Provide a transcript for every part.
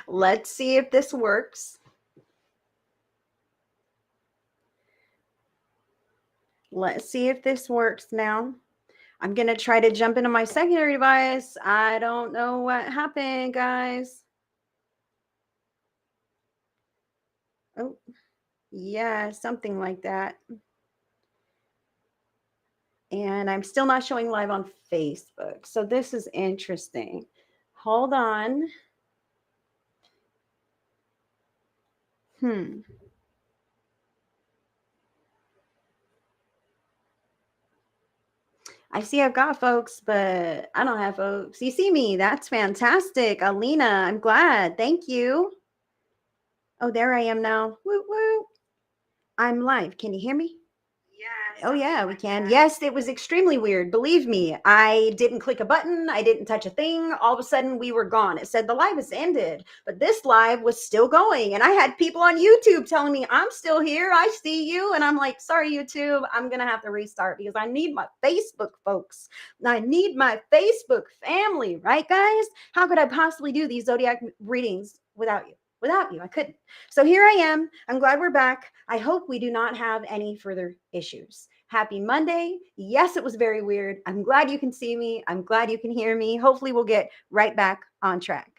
Let's see if this works. Let's see if this works now. I'm going to try to jump into my secondary device. I don't know what happened, guys. Oh, yeah, something like that. And I'm still not showing live on Facebook. So this is interesting. Hold on. I see I've got folks, but I don't have folks. You see me. That's fantastic. Alina, I'm glad. Thank you. Oh, there I am now. Woo woo. I'm live. Can you hear me? Oh, yeah, we can. Yes, it was extremely weird. Believe me, I didn't click a button. I didn't touch a thing. All of a sudden, we were gone. It said the live has ended, but this live was still going. And I had people on YouTube telling me, I'm still here. I see you. And I'm like, sorry, YouTube. I'm going to have to restart because I need my Facebook folks. I need my Facebook family, right, guys? How could I possibly do these Zodiac readings without you? Without you, I couldn't. So here I am. I'm glad we're back. I hope we do not have any further issues. Happy Monday. Yes, it was very weird. I'm glad you can see me. I'm glad you can hear me. Hopefully we'll get right back on track.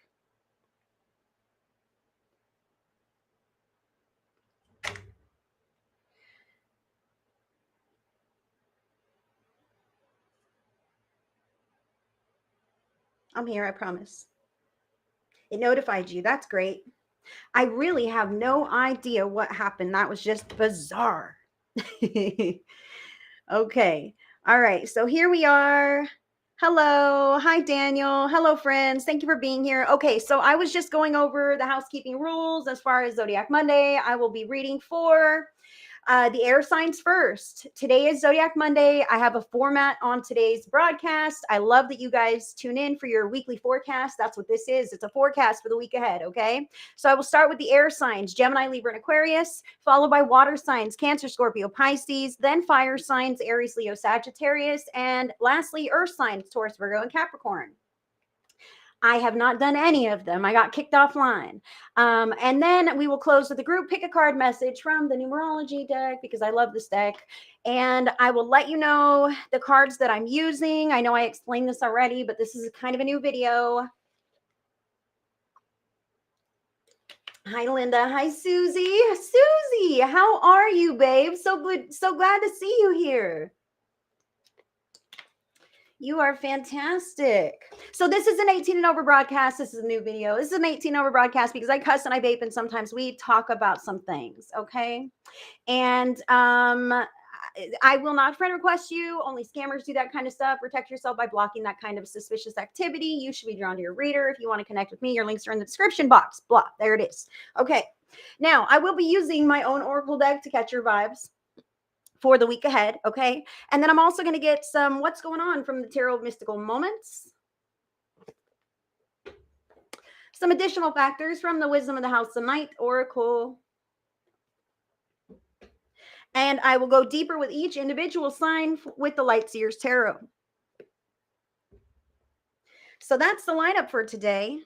I'm here, I promise. It notified you. That's great. I really have no idea what happened. That was just bizarre. Okay. All right. So here we are. Hello. Hi, Daniel. Hello, friends. Thank you for being here. Okay. So I was just going over the housekeeping rules as far as Zodiac Monday. I will be reading for the air signs first. Today is Zodiac Monday. I have a format on today's broadcast. I love that you guys tune in for your weekly forecast. That's what this is. It's a forecast for the week ahead, okay? So I will start with the air signs, Gemini, Libra, and Aquarius, followed by water signs, Cancer, Scorpio, Pisces, then fire signs, Aries, Leo, Sagittarius, and lastly, earth signs, Taurus, Virgo, and Capricorn. I have not done any of them. I got kicked offline. And then we will close with a group pick a card message from the numerology deck because I love this deck. And I will let you know the cards that I'm using. I know I explained this already, but this is kind of a new video. Hi, Linda. Hi, Susie. Susie, how are you, babe? So good. So glad to see you here. You are fantastic. So this is an 18 and over broadcast. This is a new video. This is an 18 over broadcast because I cuss and I vape and sometimes we talk about some things, okay? And I will not friend request you. Only scammers do that kind of stuff. Protect yourself by blocking that kind of suspicious activity. You should be drawn to your reader. If you want to connect with me, your links are in the description box. Blah, there it is. Okay. Now, I will be using my own Oracle deck to catch your vibes for the week ahead, okay? And then I'm also going to get some what's going on from the Tarot of Mystical Moments. Some additional factors from the Wisdom of the House of Night Oracle. And I will go deeper with each individual sign with the Lightseers Tarot. So that's the lineup for today.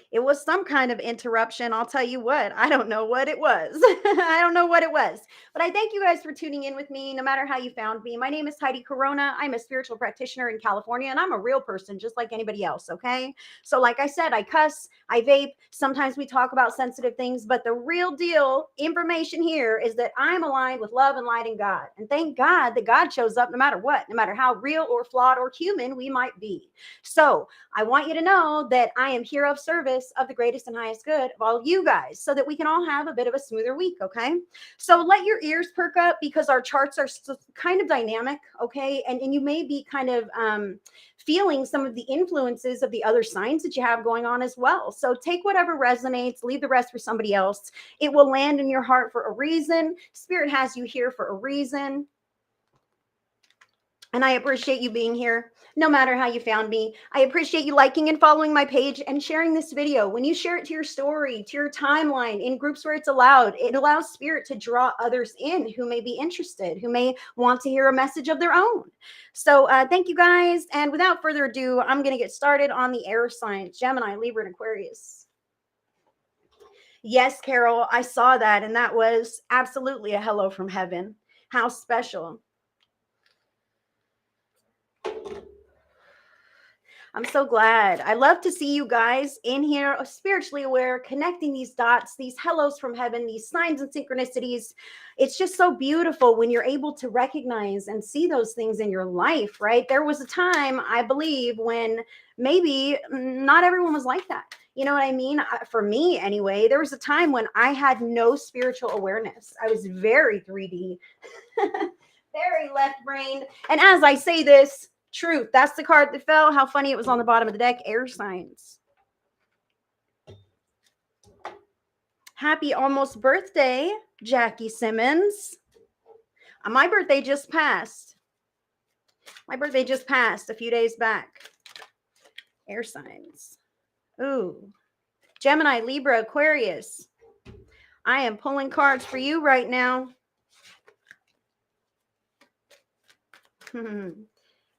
It was some kind of interruption. I'll tell you what, I don't know what it was. I don't know what it was. But I thank you guys for tuning in with me, no matter how you found me. My name is Heidi Corona. I'm a spiritual practitioner in California, and I'm a real person just like anybody else, okay? So like I said, I cuss, I vape. Sometimes we talk about sensitive things, but the real deal information here is that I'm aligned with love and light and God. And thank God that God shows up no matter what, no matter how real or flawed or human we might be. So I want you to know that I am here of service of the greatest and highest good of all of you guys so that we can all have a bit of a smoother week, okay? So let your ears perk up because our charts are kind of dynamic, okay? And you may be kind of feeling some of the influences of the other signs that you have going on as well. So take whatever resonates, leave the rest for somebody else. It will land in your heart for a reason. Spirit has you here for a reason. And I appreciate you being here, no matter how you found me. I appreciate you liking and following my page and sharing this video. When you share it to your story, to your timeline, in groups where it's allowed, it allows Spirit to draw others in who may be interested, who may want to hear a message of their own. So thank you guys. And without further ado, I'm going to get started on the air signs: Gemini, Libra, and Aquarius. Yes, Carol, I saw that. And that was absolutely a hello from heaven. How special. I'm so glad. I love to see you guys in here, spiritually aware, connecting these dots, these hellos from heaven, these signs and synchronicities. It's just so beautiful when you're able to recognize and see those things in your life, right? There was a time, I believe, when maybe not everyone was like that. You know what I mean? For me, anyway, there was a time when I had no spiritual awareness. I was very 3D, very left brained. And as I say this, truth, that's the card that fell. How funny it was on the bottom of the deck. Air signs. Happy almost birthday, Jackie Simmons. My birthday just passed. My birthday just passed a few days back. Air signs. Ooh. Gemini, Libra, Aquarius. I am pulling cards for you right now.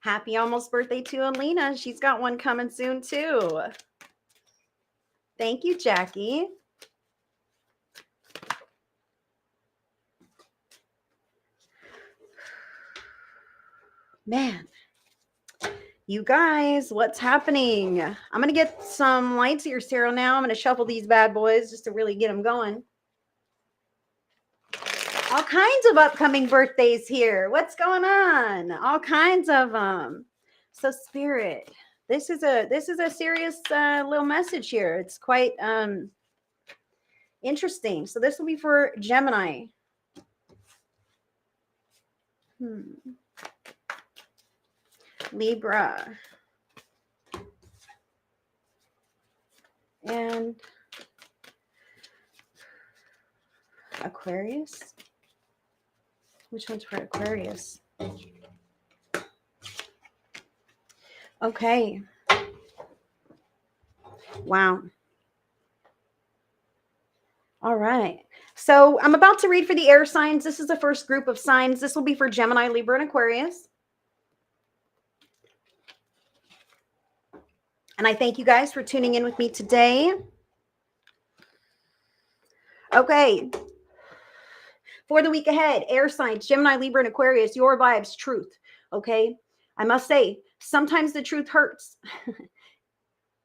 Happy almost birthday to Alina. She's got one coming soon too. Thank you, Jackie. Man, you guys, what's happening? I'm going to get some light years tarot now. I'm going to shuffle these bad boys just to really get them going. All kinds of upcoming birthdays here. What's going on? All kinds of them. So Spirit, this is a serious little message here. It's quite interesting. So this will be for Gemini. Libra. And Aquarius. Which one's for Aquarius? Okay. Wow. All right. So I'm about to read for the air signs. This is the first group of signs. This will be for Gemini, Libra, and Aquarius. And I thank you guys for tuning in with me today. Okay. For the week ahead, air signs, Gemini, Libra, and Aquarius, your vibes, truth. Okay. I must say, sometimes the truth hurts.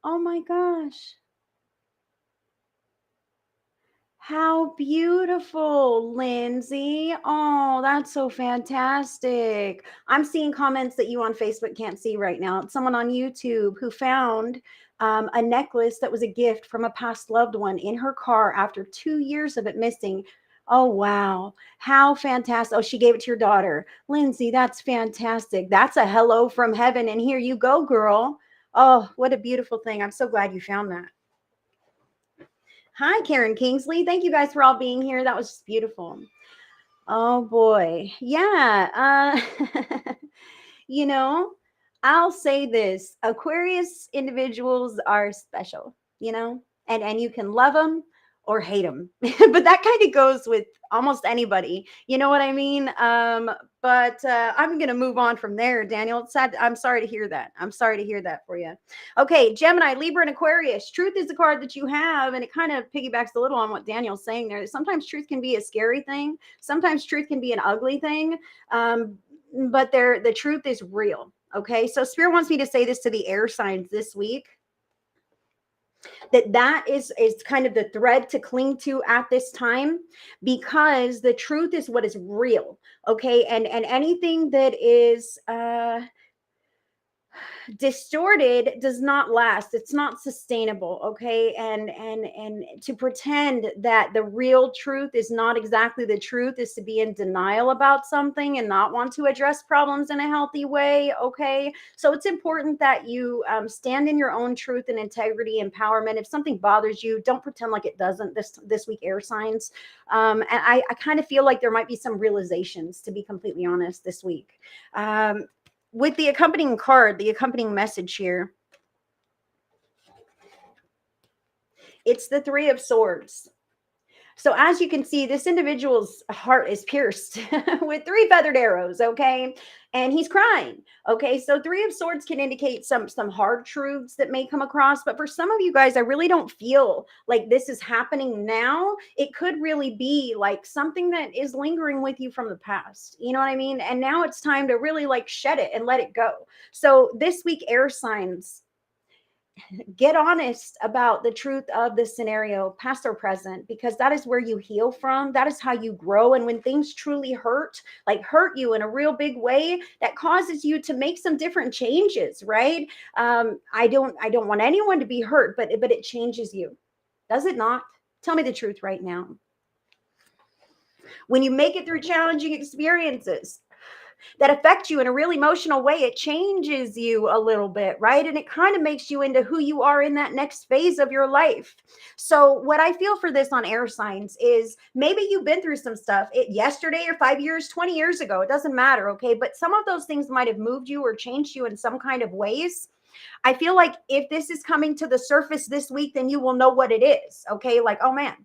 Oh my gosh. How beautiful, Lindsay. Oh, that's so fantastic. I'm seeing comments that you on Facebook can't see right now. It's someone on YouTube who found a necklace that was a gift from a past loved one in her car after 2 years of it missing. Oh, wow. How fantastic. Oh, she gave it to your daughter. Lindsay, that's fantastic. That's a hello from heaven. And here you go, girl. Oh, what a beautiful thing. I'm so glad you found that. Hi, Karen Kingsley. Thank you guys for all being here. That was just beautiful. Oh, boy. Yeah. You know, I'll say this. Aquarius individuals are special, and you can love them or hate them. But that kind of goes with almost anybody. You know what I mean? But I'm going to move on from there, Daniel. It's sad. I'm sorry to hear that. I'm sorry to hear that for you. Okay, Gemini, Libra, and Aquarius. Truth is the card that you have, and it kind of piggybacks a little on what Daniel's saying there. Sometimes truth can be a scary thing. Sometimes truth can be an ugly thing. But the truth is real. Okay, so Spirit wants me to say this to the air signs this week. That is kind of the thread to cling to at this time, because the truth is what is real. Okay, and anything that is distorted does not last. It's not sustainable. Okay, and to pretend that the real truth is not exactly the truth is to be in denial about something and not want to address problems in a healthy way. Okay, so it's important that you stand in your own truth and integrity, empowerment. If something bothers you, don't pretend like it doesn't. This week, air signs, and I kind of feel like there might be some realizations, to be completely honest, this week. with the accompanying card, the accompanying message here, it's the Three of Swords. So as you can see, this individual's heart is pierced with three feathered arrows, okay? And he's crying, okay? So Three of Swords can indicate some hard truths that may come across, but for some of you guys, I really don't feel like this is happening now. It could really be like something that is lingering with you from the past. You know what I mean? And now it's time to really like shed it and let it go. So this week, air signs, get honest about the truth of the scenario, past or present, because that is where you heal from. That is how you grow. And when things truly hurt, like hurt you in a real big way, that causes you to make some different changes, right? I don't want anyone to be hurt, but it changes you. Does it not? Tell me the truth right now. When you make it through challenging experiences that affect you in a really emotional way, it changes you a little bit, right? And it kind of makes you into who you are in that next phase of your life. So what I feel for this on air signs is maybe you've been through some stuff yesterday or 5 years, 20 years ago. It doesn't matter, okay? But some of those things might have moved you or changed you in some kind of ways. I feel like if this is coming to the surface this week, then you will know what it is, okay? Like, oh man,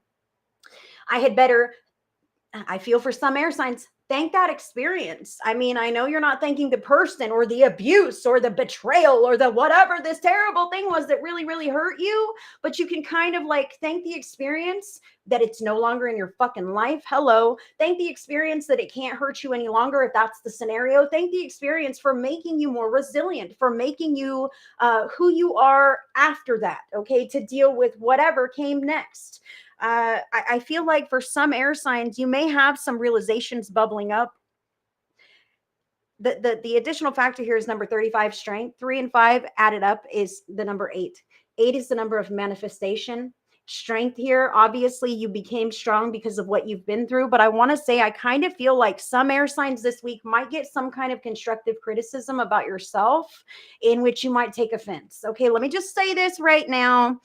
I feel for some air signs, thank that experience. I mean, I know you're not thanking the person or the abuse or the betrayal or the whatever this terrible thing was that really, really hurt you, but you can kind of like thank the experience that it's no longer in your fucking life. Hello. Thank the experience that it can't hurt you any longer if that's the scenario. Thank the experience for making you more resilient, for making you who you are after that, okay, to deal with whatever came next. I feel like for some air signs, you may have some realizations bubbling up. The additional factor here is number 35, strength. 3 and 5 added up is the number 8. 8 is the number of manifestation. Strength here, obviously you became strong because of what you've been through, but I want to say I kind of feel like some air signs this week might get some kind of constructive criticism about yourself in which you might take offense. Okay, let me just say this right now.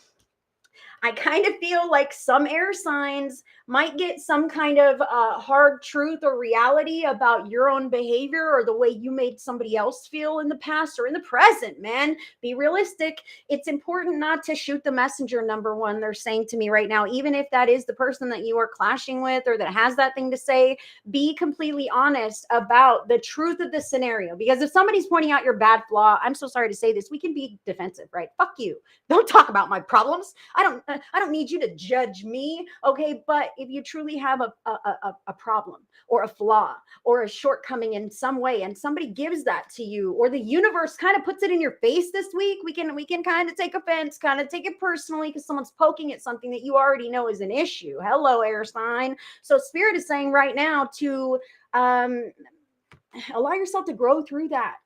I kind of feel like some air signs might get some kind of hard truth or reality about your own behavior or the way you made somebody else feel in the past or in the present, man. Be realistic. It's important not to shoot the messenger, number one, they're saying to me right now, even if that is the person that you are clashing with or that has that thing to say, be completely honest about the truth of the scenario. Because if somebody's pointing out your bad flaw, I'm so sorry to say this, we can be defensive, right? Fuck you. Don't talk about my problems. I don't need you to judge me, okay? But if you truly have a problem or a flaw or a shortcoming in some way, and somebody gives that to you, or the universe kind of puts it in your face this week, we can kind of take offense, kind of take it personally because someone's poking at something that you already know is an issue. Hello, air sign. So Spirit is saying right now to allow yourself to grow through that.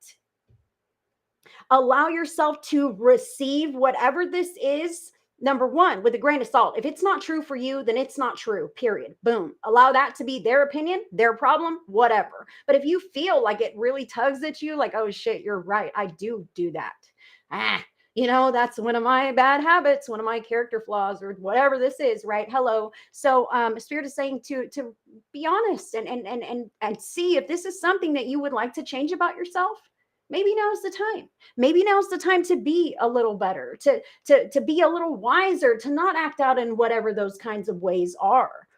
Allow yourself to receive whatever this is, number one, with a grain of salt. If it's not true for you, then it's not true, period. Boom. Allow that to be their opinion, their problem, whatever. But if you feel like it really tugs at you, like, oh shit, you're right, I do that. That's one of my bad habits, one of my character flaws, or whatever this is, right? Hello. So Spirit is saying to be honest and see if this is something that you would like to change about yourself. Maybe now's the time. Maybe now's the time to be a little better, to be a little wiser, to not act out in whatever those kinds of ways are.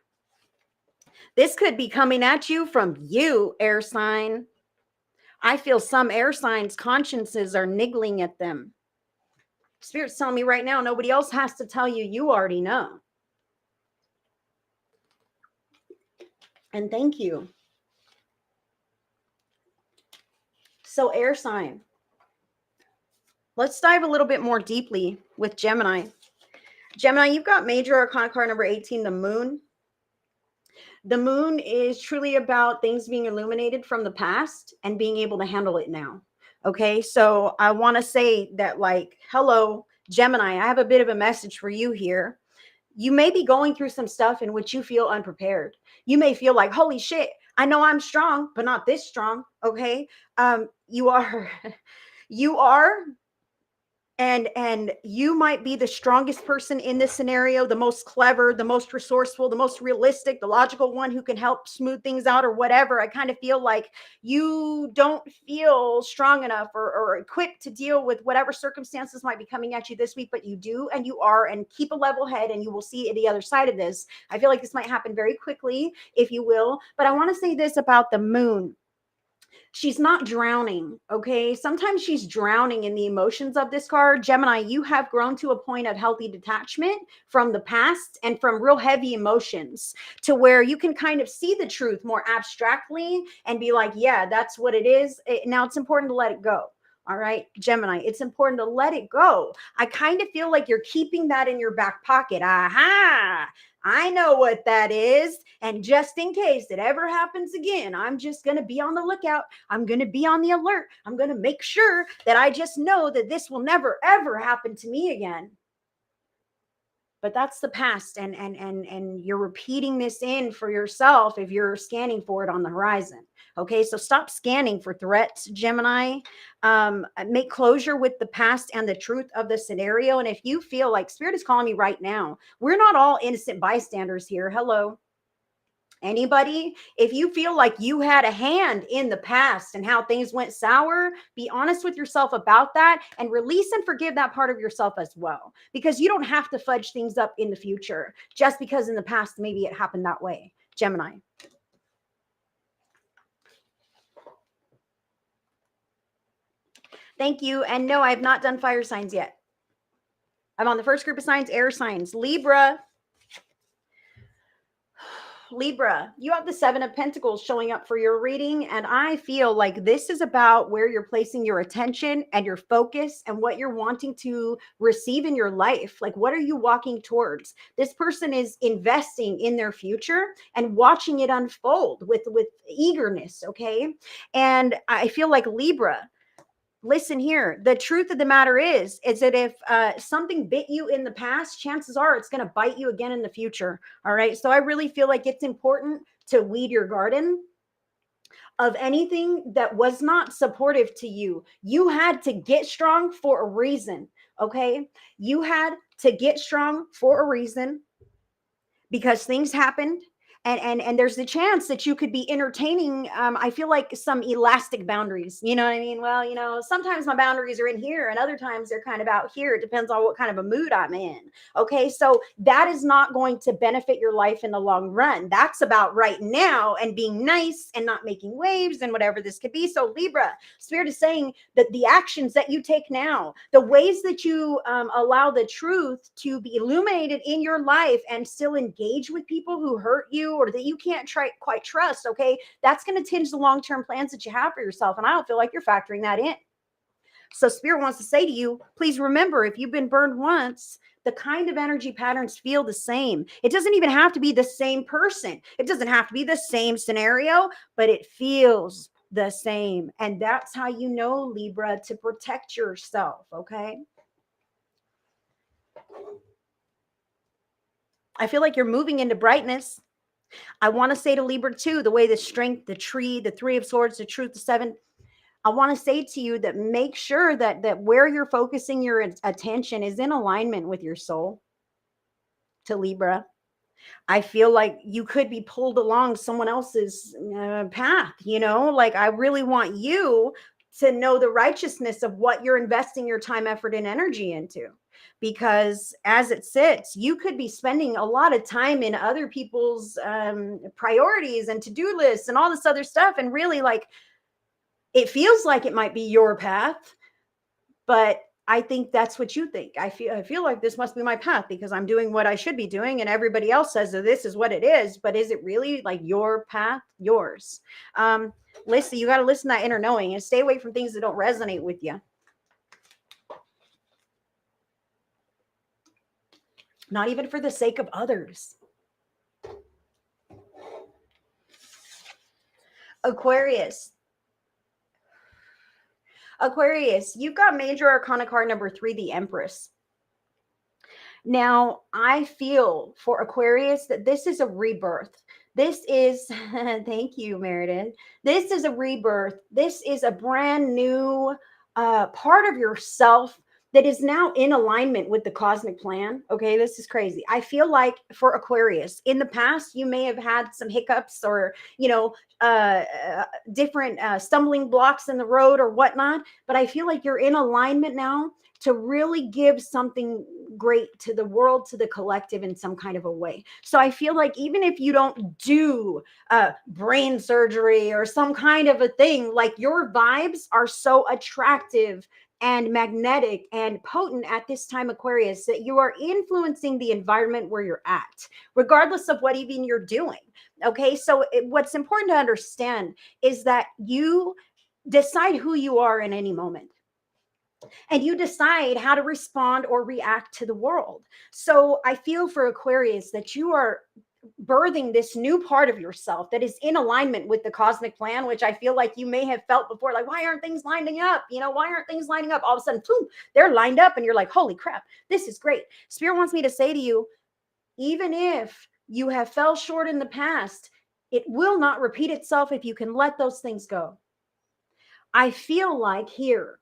This could be coming at you from you, air sign. I feel some air signs' consciences are niggling at them. Spirit's telling me right now, nobody else has to tell you. You already know. And thank you. So air sign. Let's dive a little bit more deeply with Gemini. Gemini, you've got major arcana card number 18, the moon. The moon is truly about things being illuminated from the past and being able to handle it now. Okay, so I want to say that, like, hello, Gemini, I have a bit of a message for you here. You may be going through some stuff in which you feel unprepared. You may feel like, holy shit, I know I'm strong, but not this strong. Okay, you are And you might be the strongest person in this scenario, the most clever, the most resourceful, the most realistic, the logical one who can help smooth things out or whatever. I kind of feel like you don't feel strong enough or equipped to deal with whatever circumstances might be coming at you this week, but you do, and you are, and keep a level head, and you will see the other side of this. I feel like this might happen very quickly, if you will. But I want to say this about the moon. She's not drowning. Okay. Sometimes she's drowning in the emotions of this card. Gemini, you have grown to a point of healthy detachment from the past and from real heavy emotions to where you can kind of see the truth more abstractly and be like, yeah, that's what it is. Now it's important to let it go. All right, Gemini, it's important to let it go. I kind of feel like you're keeping that in your back pocket. Aha, I know what that is. And just in case it ever happens again, I'm just going to be on the lookout. I'm going to be on the alert. I'm going to make sure that I just know that this will never, ever happen to me again. But that's the past, and you're repeating this in for yourself if you're scanning for it on the horizon. Okay, so stop scanning for threats, Gemini. Make closure with the past and the truth of the scenario. And if you feel like Spirit is calling me right now, we're not all innocent bystanders here. Hello. Anybody, if you feel like you had a hand in the past and how things went sour, be honest with yourself about that and release and forgive that part of yourself as well. Because you don't have to fudge things up in the future just because in the past maybe it happened that way. Gemini. Thank you. And no, I have not done fire signs yet. I'm on the first group of signs, air signs. Libra. Libra, you have the Seven of Pentacles showing up for your reading. And I feel like this is about where you're placing your attention and your focus and what you're wanting to receive in your life. Like, what are you walking towards? This person is investing in their future and watching it unfold with eagerness. Okay. And I feel like Libra, listen here, the truth of the matter is that if something bit you in the past, chances are it's going to bite you again in the future. All right, so I really feel like it's important to weed your garden of anything that was not supportive to you. You had to get strong for a reason. Okay, you had to get strong for a reason because things happened, and there's the chance that you could be entertaining I feel like some elastic boundaries. You know what I mean? Well, sometimes my boundaries are in here and other times they're kind of out here. It depends on what kind of a mood I'm in. Okay, so that is not going to benefit your life in the long run. That's about right now and being nice and not making waves and whatever this could be. So Libra, Spirit is saying that the actions that you take now, the ways that you allow the truth to be illuminated in your life and still engage with people who hurt you or that you can't quite trust, okay, that's going to tinge the long-term plans that you have for yourself. And I don't feel like you're factoring that in. So Spirit wants to say to you, please remember, if you've been burned once, the kind of energy patterns feel the same. It doesn't even have to be the same person. It doesn't have to be the same scenario, but it feels the same. And that's how you know, Libra, to protect yourself, okay? I feel like you're moving into brightness. I want to say to Libra too, the way the strength, the tree, the Three of Swords, the truth, the seven, I want to say to you that make sure that where you're focusing your attention is in alignment with your soul. To Libra, I feel like you could be pulled along someone else's path, like I really want you to know the righteousness of what you're investing your time, effort, and energy into. Because as it sits, you could be spending a lot of time in other people's priorities and to-do lists and all this other stuff. And really, like, it feels like it might be your path, but I think that's what you think. I feel like this must be my path because I'm doing what I should be doing, and everybody else says that this is what it is. But is it really like your path, yours? Listen, you got to listen to that inner knowing and stay away from things that don't resonate with you. Not even for the sake of others. Aquarius, you've got major arcana card number 3, the Empress. Now, I feel for Aquarius that this is a rebirth. This is, thank you, Meredith. This is a rebirth. This is a brand new part of yourself that is now in alignment with the cosmic plan. Okay, this is crazy. I feel like for Aquarius, in the past, you may have had some hiccups or, different stumbling blocks in the road or whatnot. But I feel like you're in alignment now to really give something great to the world, to the collective in some kind of a way. So I feel like even if you don't do brain surgery or some kind of a thing, like your vibes are so attractive and magnetic and potent at this time, Aquarius, that you are influencing the environment where you're at, regardless of what even you're doing. Okay, so what's important to understand is that you decide who you are in any moment, and you decide how to respond or react to the world. So I feel for Aquarius that you are birthing this new part of yourself that is in alignment with the cosmic plan, which I feel like you may have felt before, like, why aren't things lining up? Why aren't things lining up? All of a sudden, boom, they're lined up, and you're like, holy crap, this is great. Spirit wants me to say to you, even if you have fell short in the past, it will not repeat itself if you can let those things go. I feel like here,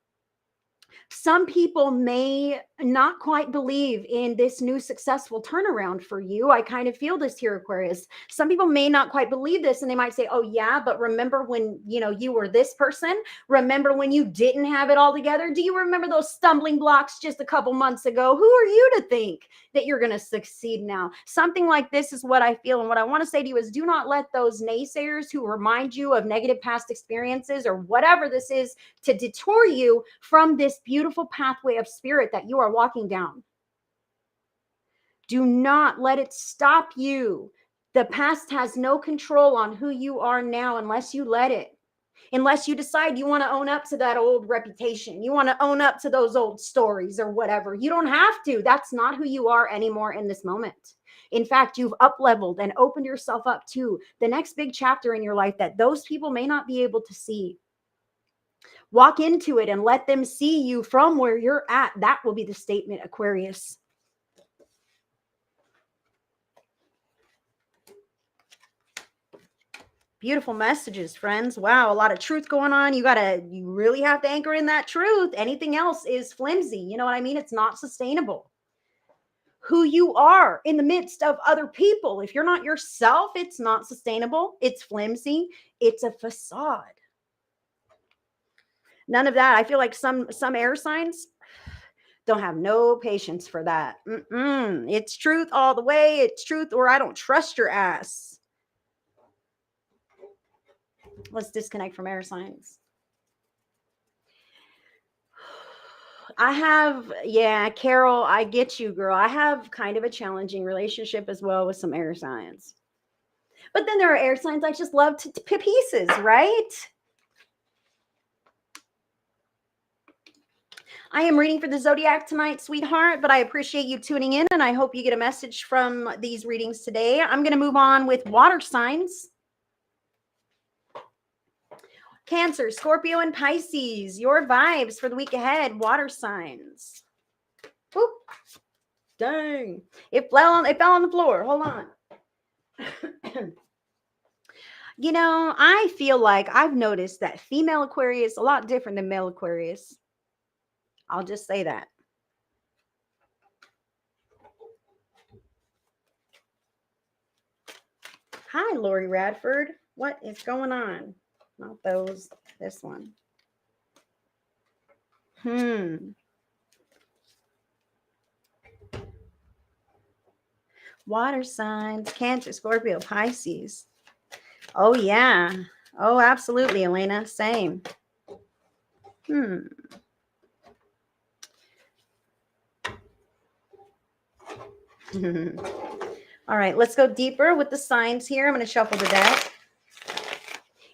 some people may not quite believe in this new successful turnaround for you. I kind of feel this here, Aquarius. Some people may not quite believe this, and they might say, oh yeah, but remember when you were this person? Remember when you didn't have it all together? Do you remember those stumbling blocks just a couple months ago? Who are you to think that you're going to succeed now? Something like this is what I feel. And what I want to say to you is, do not let those naysayers who remind you of negative past experiences or whatever this is to detour you from this beautiful pathway of spirit that you are walking down. Do not let it stop you. The past has no control on who you are now unless you let it. Unless you decide you want to own up to that old reputation, you want to own up to those old stories or whatever. You don't have to. That's not who you are anymore in this moment. In fact, you've up-leveled and opened yourself up to the next big chapter in your life that those people may not be able to see. Walk into it and let them see you from where you're at. That will be the statement, Aquarius. Beautiful messages, friends. Wow, a lot of truth going on. You really have to anchor in that truth. Anything else is flimsy. You know what I mean? It's not sustainable. Who you are in the midst of other people. If you're not yourself, it's not sustainable. It's flimsy. It's a facade. None of that. I feel like some air signs don't have no patience for that. It's truth all the way. It's truth, or I don't trust your ass. Let's disconnect from air signs. Carol, I get you, girl. I have kind of a challenging relationship as well with some air signs. But then there are air signs I just love to pieces, right? I am reading for the Zodiac tonight, sweetheart, but I appreciate you tuning in, and I hope you get a message from these readings today. I'm going to move on with water signs. Cancer, Scorpio, and Pisces. Your vibes for the week ahead. Water signs. Whoop. Dang. It fell on the floor. Hold on. I feel like I've noticed that female Aquarius a lot different than male Aquarius. I'll just say that. Hi, Lori Radford. What is going on? Not those. This one. Water signs. Cancer, Scorpio, Pisces. Oh, yeah. Oh, absolutely, Elena. Same. All right, let's go deeper with the signs here. I'm going to shuffle the deck.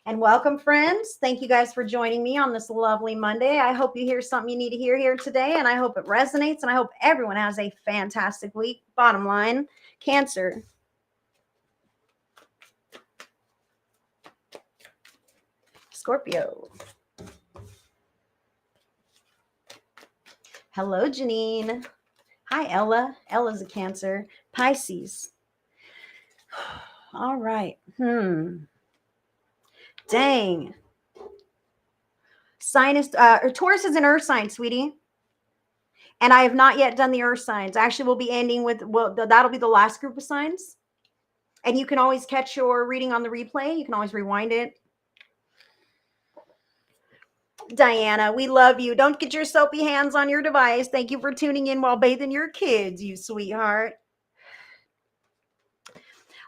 And welcome, friends. Thank you guys for joining me on this lovely Monday. I hope you hear something you need to hear here today, and I hope it resonates, and I hope everyone has a fantastic week. Bottom line, Cancer. Scorpio. Hello, Janine. Hi, Ella. Ella's a Cancer. Pisces. All right. Dang. Taurus is an earth sign, sweetie. And I have not yet done the earth signs. Actually, we'll be ending with, well, that'll be the last group of signs. And you can always catch your reading on the replay. You can always rewind it. Diana, we love you. Don't get your soapy hands on your device. Thank you for tuning in while bathing your kids, you sweetheart.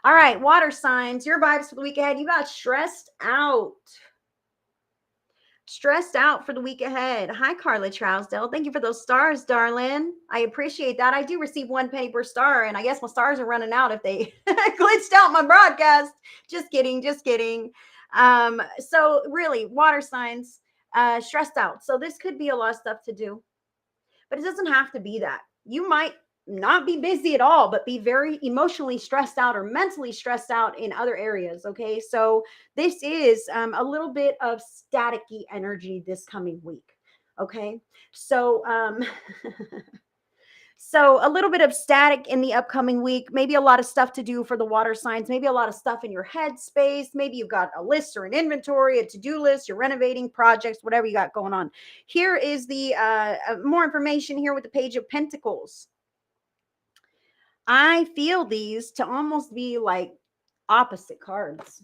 All right, water signs, your vibes for the week ahead. You got stressed out. Stressed out for the week ahead. Hi, Carla Trousdale. Thank you for those stars, darling. I appreciate that. I do receive 1 penny per star, and I guess my stars are running out if they glitched out my broadcast. Just kidding, just kidding. So really, water signs, stressed out. So this could be a lot of stuff to do, but it doesn't have to be that. You might not be busy at all, but be very emotionally stressed out or mentally stressed out in other areas. Okay. So this is a little bit of staticky energy this coming week. Okay. So, so a little bit of static in the upcoming week, maybe a lot of stuff to do for the water signs, maybe a lot of stuff in your head space. Maybe you've got a list or an inventory, a to-do list, you're renovating projects, whatever you got going on. Here is the more information here with the Page of Pentacles. I feel these to almost be like opposite cards.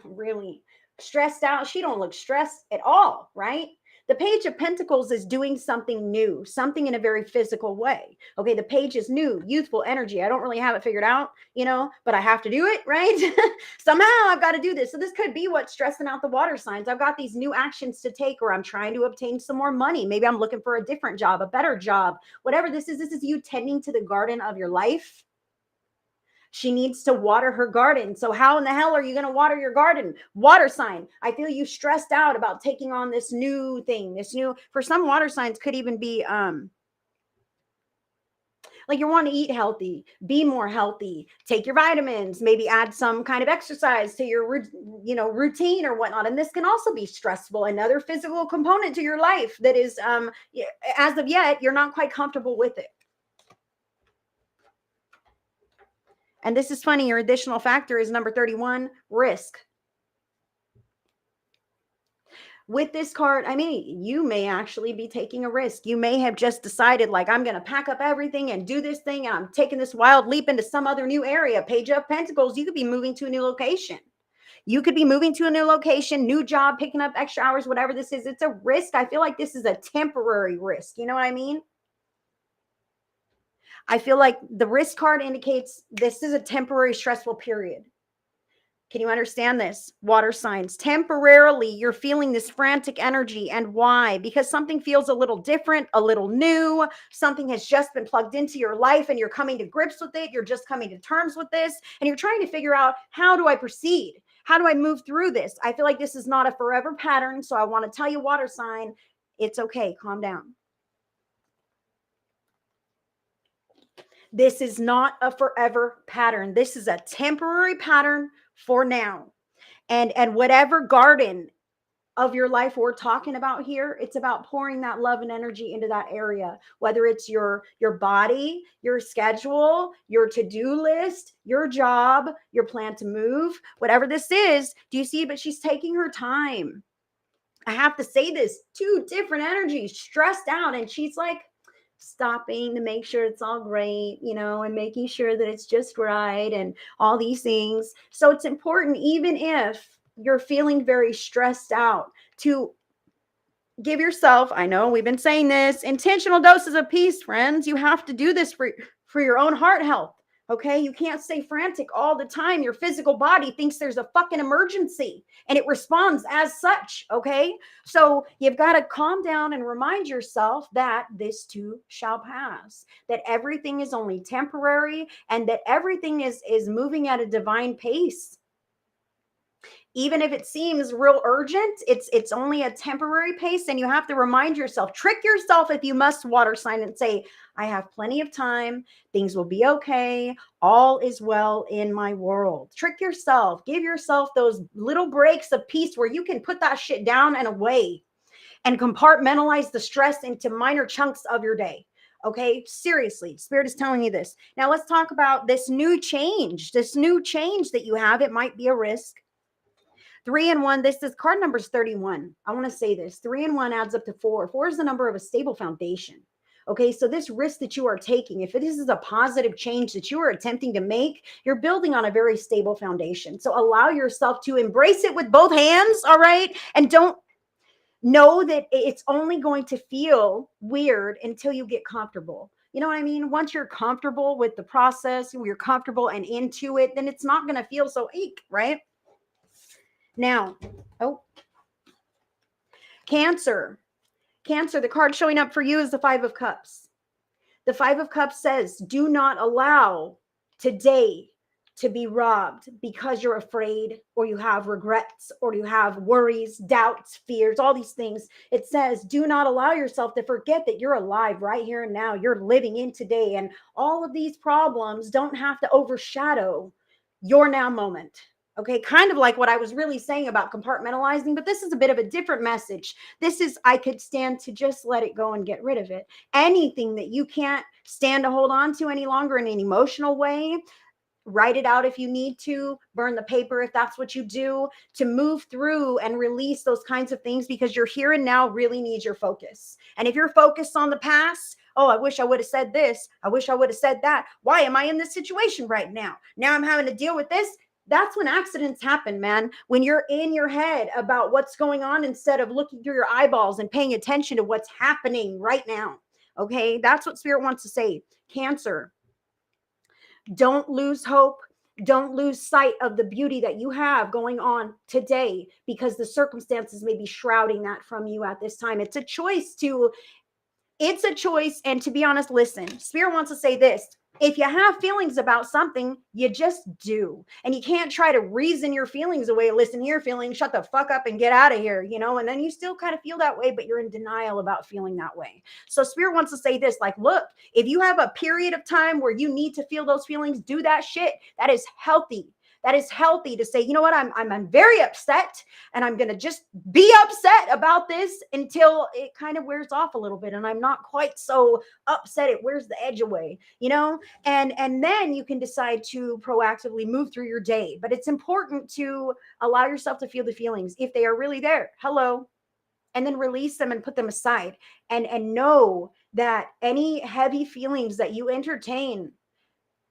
Really stressed out. She don't look stressed at all, right? The Page of Pentacles is doing something new, something in a very physical way. Okay, the page is new, youthful energy. I don't really have it figured out, but I have to do it, right? Somehow I've got to do this. So this could be what's stressing out the water signs. I've got these new actions to take, or I'm trying to obtain some more money. Maybe I'm looking for a different job, a better job, whatever this is you tending to the garden of your life. She needs to water her garden. So how in the hell are you going to water your garden? Water sign. I feel you stressed out about taking on this new thing, for some water signs could even be, like you want to eat healthy, be more healthy, take your vitamins, maybe add some kind of exercise to your, routine or whatnot. And this can also be stressful. Another physical component to your life that is, as of yet, you're not quite comfortable with it. And this is funny. Your additional factor is number 31, risk. With this card, I mean, you may actually be taking a risk. You may have just decided, like, I'm going to pack up everything and do this thing. And I'm taking this wild leap into some other new area. Page of Pentacles, you could be moving to a new location. You could be moving to a new location, new job, picking up extra hours, whatever this is. It's a risk. I feel like this is a temporary risk. You know what I mean? I feel like the risk card indicates this is a temporary stressful period. Can you understand this? Water signs. Temporarily, you're feeling this frantic energy. And why? Because something feels a little different, a little new. Something has just been plugged into your life and you're coming to grips with it. You're just coming to terms with this. And you're trying to figure out, how do I proceed? How do I move through this? I feel like this is not a forever pattern. So I want to tell you, water sign, it's okay. Calm down. This is not a forever pattern. This is a temporary pattern for now. And whatever garden of your life we're talking about here, it's about pouring that love and energy into that area, whether it's your body, your schedule, your to-do list, your job, your plan to move, whatever this is. Do you see? But she's taking her time. I have to say this, 2 different energies, stressed out. And she's like, stopping to make sure it's all great, and making sure that it's just right and all these things. So it's important, even if you're feeling very stressed out, to give yourself, I know we've been saying this, intentional doses of peace, friends. You have to do this for your own heart health. Okay. You can't stay frantic all the time. Your physical body thinks there's a fucking emergency and it responds as such. Okay. So you've got to calm down and remind yourself that this too shall pass, that everything is only temporary and that everything is moving at a divine pace. Even if it seems real urgent, it's only a temporary pace. And you have to remind yourself, trick yourself if you must, water sign, and say, I have plenty of time. Things will be okay. All is well in my world. Trick yourself. Give yourself those little breaks of peace where you can put that shit down and away and compartmentalize the stress into minor chunks of your day. Okay, seriously, Spirit is telling you this. Now let's talk about this new change that you have. It might be a risk. 3 and 1, this is card number is 31. I want to say this. 3 and 1 adds up to 4. 4 is the number of a stable foundation. Okay, so this risk that you are taking, if this is a positive change that you are attempting to make, you're building on a very stable foundation. So allow yourself to embrace it with both hands, all right? And don't know that it's only going to feel weird until you get comfortable. You know what I mean? Once you're comfortable with the process, you're comfortable and into it, then it's not going to feel so eek, right? Now, oh, Cancer. Cancer, the card showing up for you is the Five of Cups. The Five of Cups says, do not allow today to be robbed because you're afraid or you have regrets or you have worries, doubts, fears, all these things. It says, do not allow yourself to forget that you're alive right here and now. You're living in today, and all of these problems don't have to overshadow your now moment. Okay, kind of like what I was really saying about compartmentalizing, but this is a bit of a different message. This is, I could stand to just let it go and get rid of it. Anything that you can't stand to hold on to any longer in an emotional way, write it out if you need to, burn the paper if that's what you do, to move through and release those kinds of things, because your here and now really needs your focus. And if you're focused on the past, oh, I wish I would have said this, I wish I would have said that, why am I in this situation right now? Now I'm having to deal with this. That's when accidents happen, man. When you're in your head about what's going on instead of looking through your eyeballs and paying attention to what's happening right now. Okay, that's what Spirit wants to say. Cancer, don't lose hope. Don't lose sight of the beauty that you have going on today, because the circumstances may be shrouding that from you at this time. It's a choice to, it's a choice. And to be honest, listen, Spirit wants to say this. If you have feelings about something, you just do. And you can't try to reason your feelings away. Listen here, feelings, shut the fuck up and get out of here, you know? And then you still kind of feel that way, but you're in denial about feeling that way. So Spirit wants to say this, like, look, if you have a period of time where you need to feel those feelings, do that shit. That is healthy. That is healthy to say, you know what, I'm very upset, and I'm going to just be upset about this until it kind of wears off a little bit. And I'm not quite so upset. It wears the edge away, you know? And then you can decide to proactively move through your day. But it's important to allow yourself to feel the feelings if they are really there. Hello. And then release them and put them aside, and know that any heavy feelings that you entertain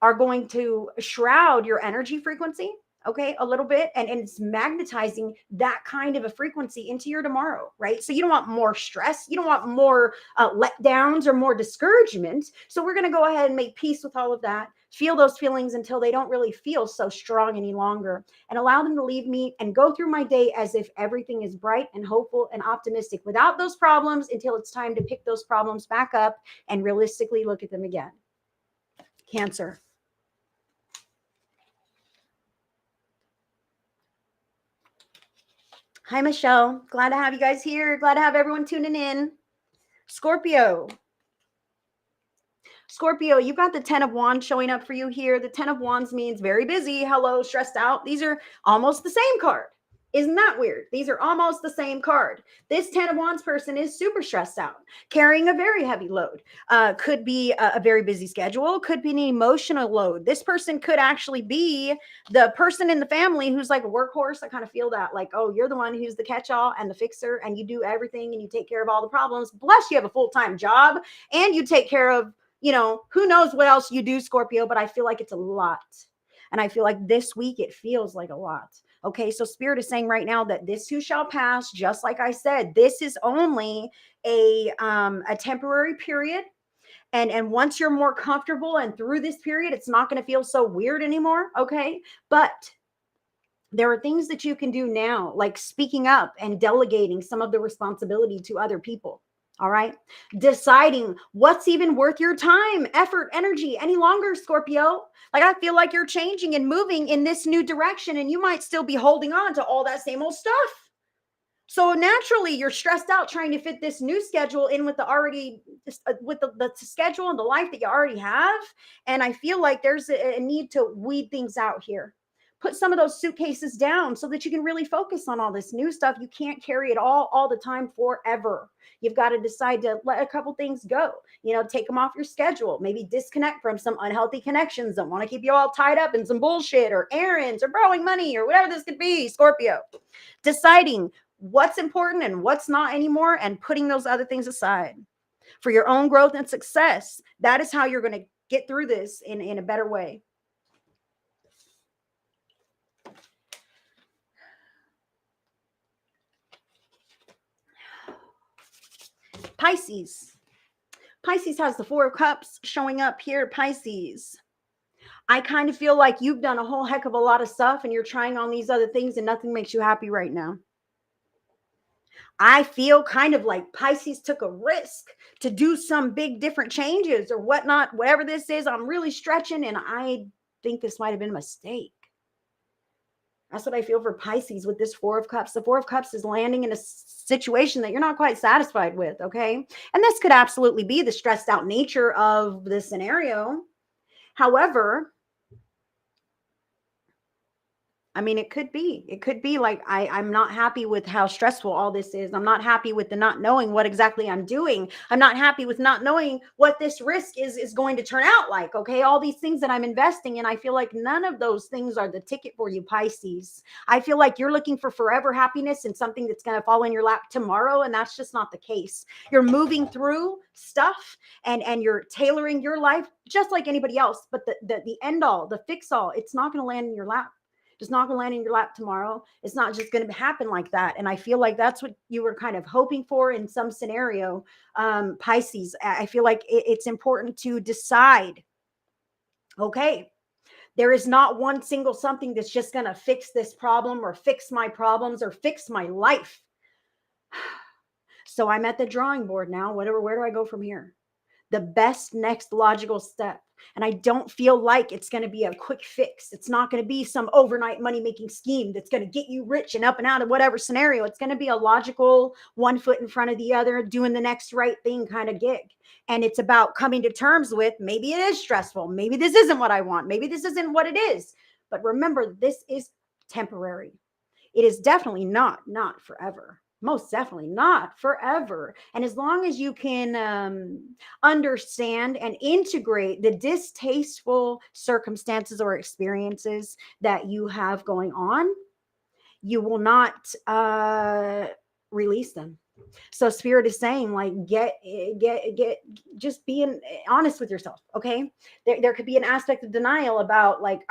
are going to shroud your energy frequency, okay, a little bit, and it's magnetizing that kind of a frequency into your tomorrow, right? So you don't want more stress, you don't want more letdowns or more discouragement. So we're going to go ahead and make peace with all of that, feel those feelings until they don't really feel so strong any longer, and allow them to leave me, and go through my day as if everything is bright and hopeful and optimistic without those problems, until it's time to pick those problems back up and realistically look at them again. Cancer. Hi, Michelle. Glad to have you guys here. Glad to have everyone tuning in. Scorpio. Scorpio, you got the 10 of Wands showing up for you here. The 10 of Wands means very busy. Hello, stressed out. These are almost the same card. Isn't that weird? These are almost the same card. This 10 of Wands person is super stressed out, carrying a very heavy load. Could be a very busy schedule, could be an emotional load. This person could actually be the person in the family who's like a workhorse. I kind of feel that, like, oh, you're the one who's the catch-all and the fixer, and you do everything and you take care of all the problems. Plus, you have a full-time job and you take care of, you know, who knows what else you do, Scorpio, but I feel like it's a lot. And I feel like this week it feels like a lot. Okay, so Spirit is saying right now that this too shall pass. Just like I said, this is only a temporary period. And once you're more comfortable and through this period, it's not going to feel so weird anymore. Okay, but there are things that you can do now, like speaking up and delegating some of the responsibility to other people. All right. Deciding what's even worth your time, effort, energy any longer, Scorpio. Like, I feel like you're changing and moving in this new direction, and you might still be holding on to all that same old stuff. So naturally, you're stressed out trying to fit this new schedule in with the already, with the schedule and the life that you already have. And I feel like there's a need to weed things out here. Put some of those suitcases down so that you can really focus on all this new stuff. You can't carry it all the time forever. You've got to decide to let a couple things go, you know, take them off your schedule, maybe disconnect from some unhealthy connections that want to keep you all tied up in some bullshit or errands or borrowing money or whatever this could be, Scorpio. Deciding what's important and what's not anymore, and putting those other things aside. for your own growth and success. That is how you're going to get through this in a better way. Pisces. Pisces has the Four of Cups showing up here. Pisces, I kind of feel like you've done a whole heck of a lot of stuff and you're trying on these other things and nothing makes you happy right now. I feel kind of like Pisces took a risk to do some big different changes or whatnot. Whatever this is, I'm really stretching and I think this might have been a mistake. That's what I feel for Pisces with this Four of Cups. The Four of Cups is landing in a situation that you're not quite satisfied with, okay? And this could absolutely be the stressed out nature of the scenario. However, I mean, it could be like, I'm not happy with how stressful all this is. I'm not happy with the not knowing what exactly I'm doing. I'm not happy with not knowing what this risk is going to turn out like. Okay. All these things that I'm investing in, I feel like none of those things are the ticket for you, Pisces. I feel like you're looking for forever happiness and something that's going to fall in your lap tomorrow. And that's just not the case. You're moving through stuff and you're tailoring your life just like anybody else. But the end all, the fix all, it's not going to land in your lap. It's not going to land in your lap tomorrow. It's not just going to happen like that. And I feel like that's what you were kind of hoping for in some scenario. Pisces, I feel like it's important to decide, okay, there is not one single something that's just going to fix this problem or fix my problems or fix my life. So I'm at the drawing board now. Where do I go from here? The best next logical step. And I don't feel like it's going to be a quick fix. It's not going to be some overnight money making scheme that's going to get you rich and up and out of whatever scenario. It's going to be a logical, one foot in front of the other, doing the next right thing kind of gig. And it's about coming to terms with, maybe it is stressful. Maybe this isn't what I want. Maybe this isn't what it is. But remember, this is temporary. It is definitely not forever. Most definitely not forever. And as long as you can understand and integrate the distasteful circumstances or experiences that you have going on, you will not release them. So Spirit is saying, like, just being honest with yourself. Okay. There could be an aspect of denial about, like,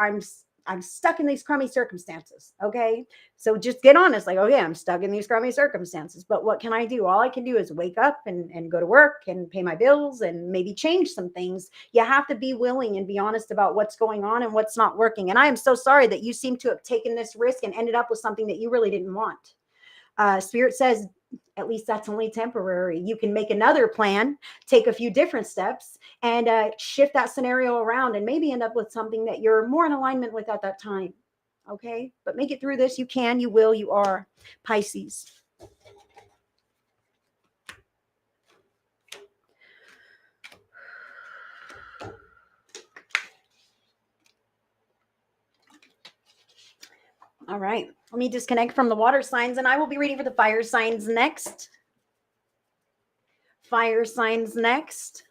I'm stuck in these crummy circumstances. Okay. So just get honest. Like, okay, I'm stuck in these crummy circumstances, but what can I do? All I can do is wake up and go to work and pay my bills and maybe change some things. You have to be willing and be honest about what's going on and what's not working. And I am so sorry that you seem to have taken this risk and ended up with something that you really didn't want. Spirit says, at least that's only temporary. You can make another plan, take a few different steps, and shift that scenario around and maybe end up with something that you're more in alignment with at that time. Okay? But make it through this. You can, you will, you are. Pisces. All right. Let me disconnect from the water signs and I will be reading for the fire signs next. Fire signs next.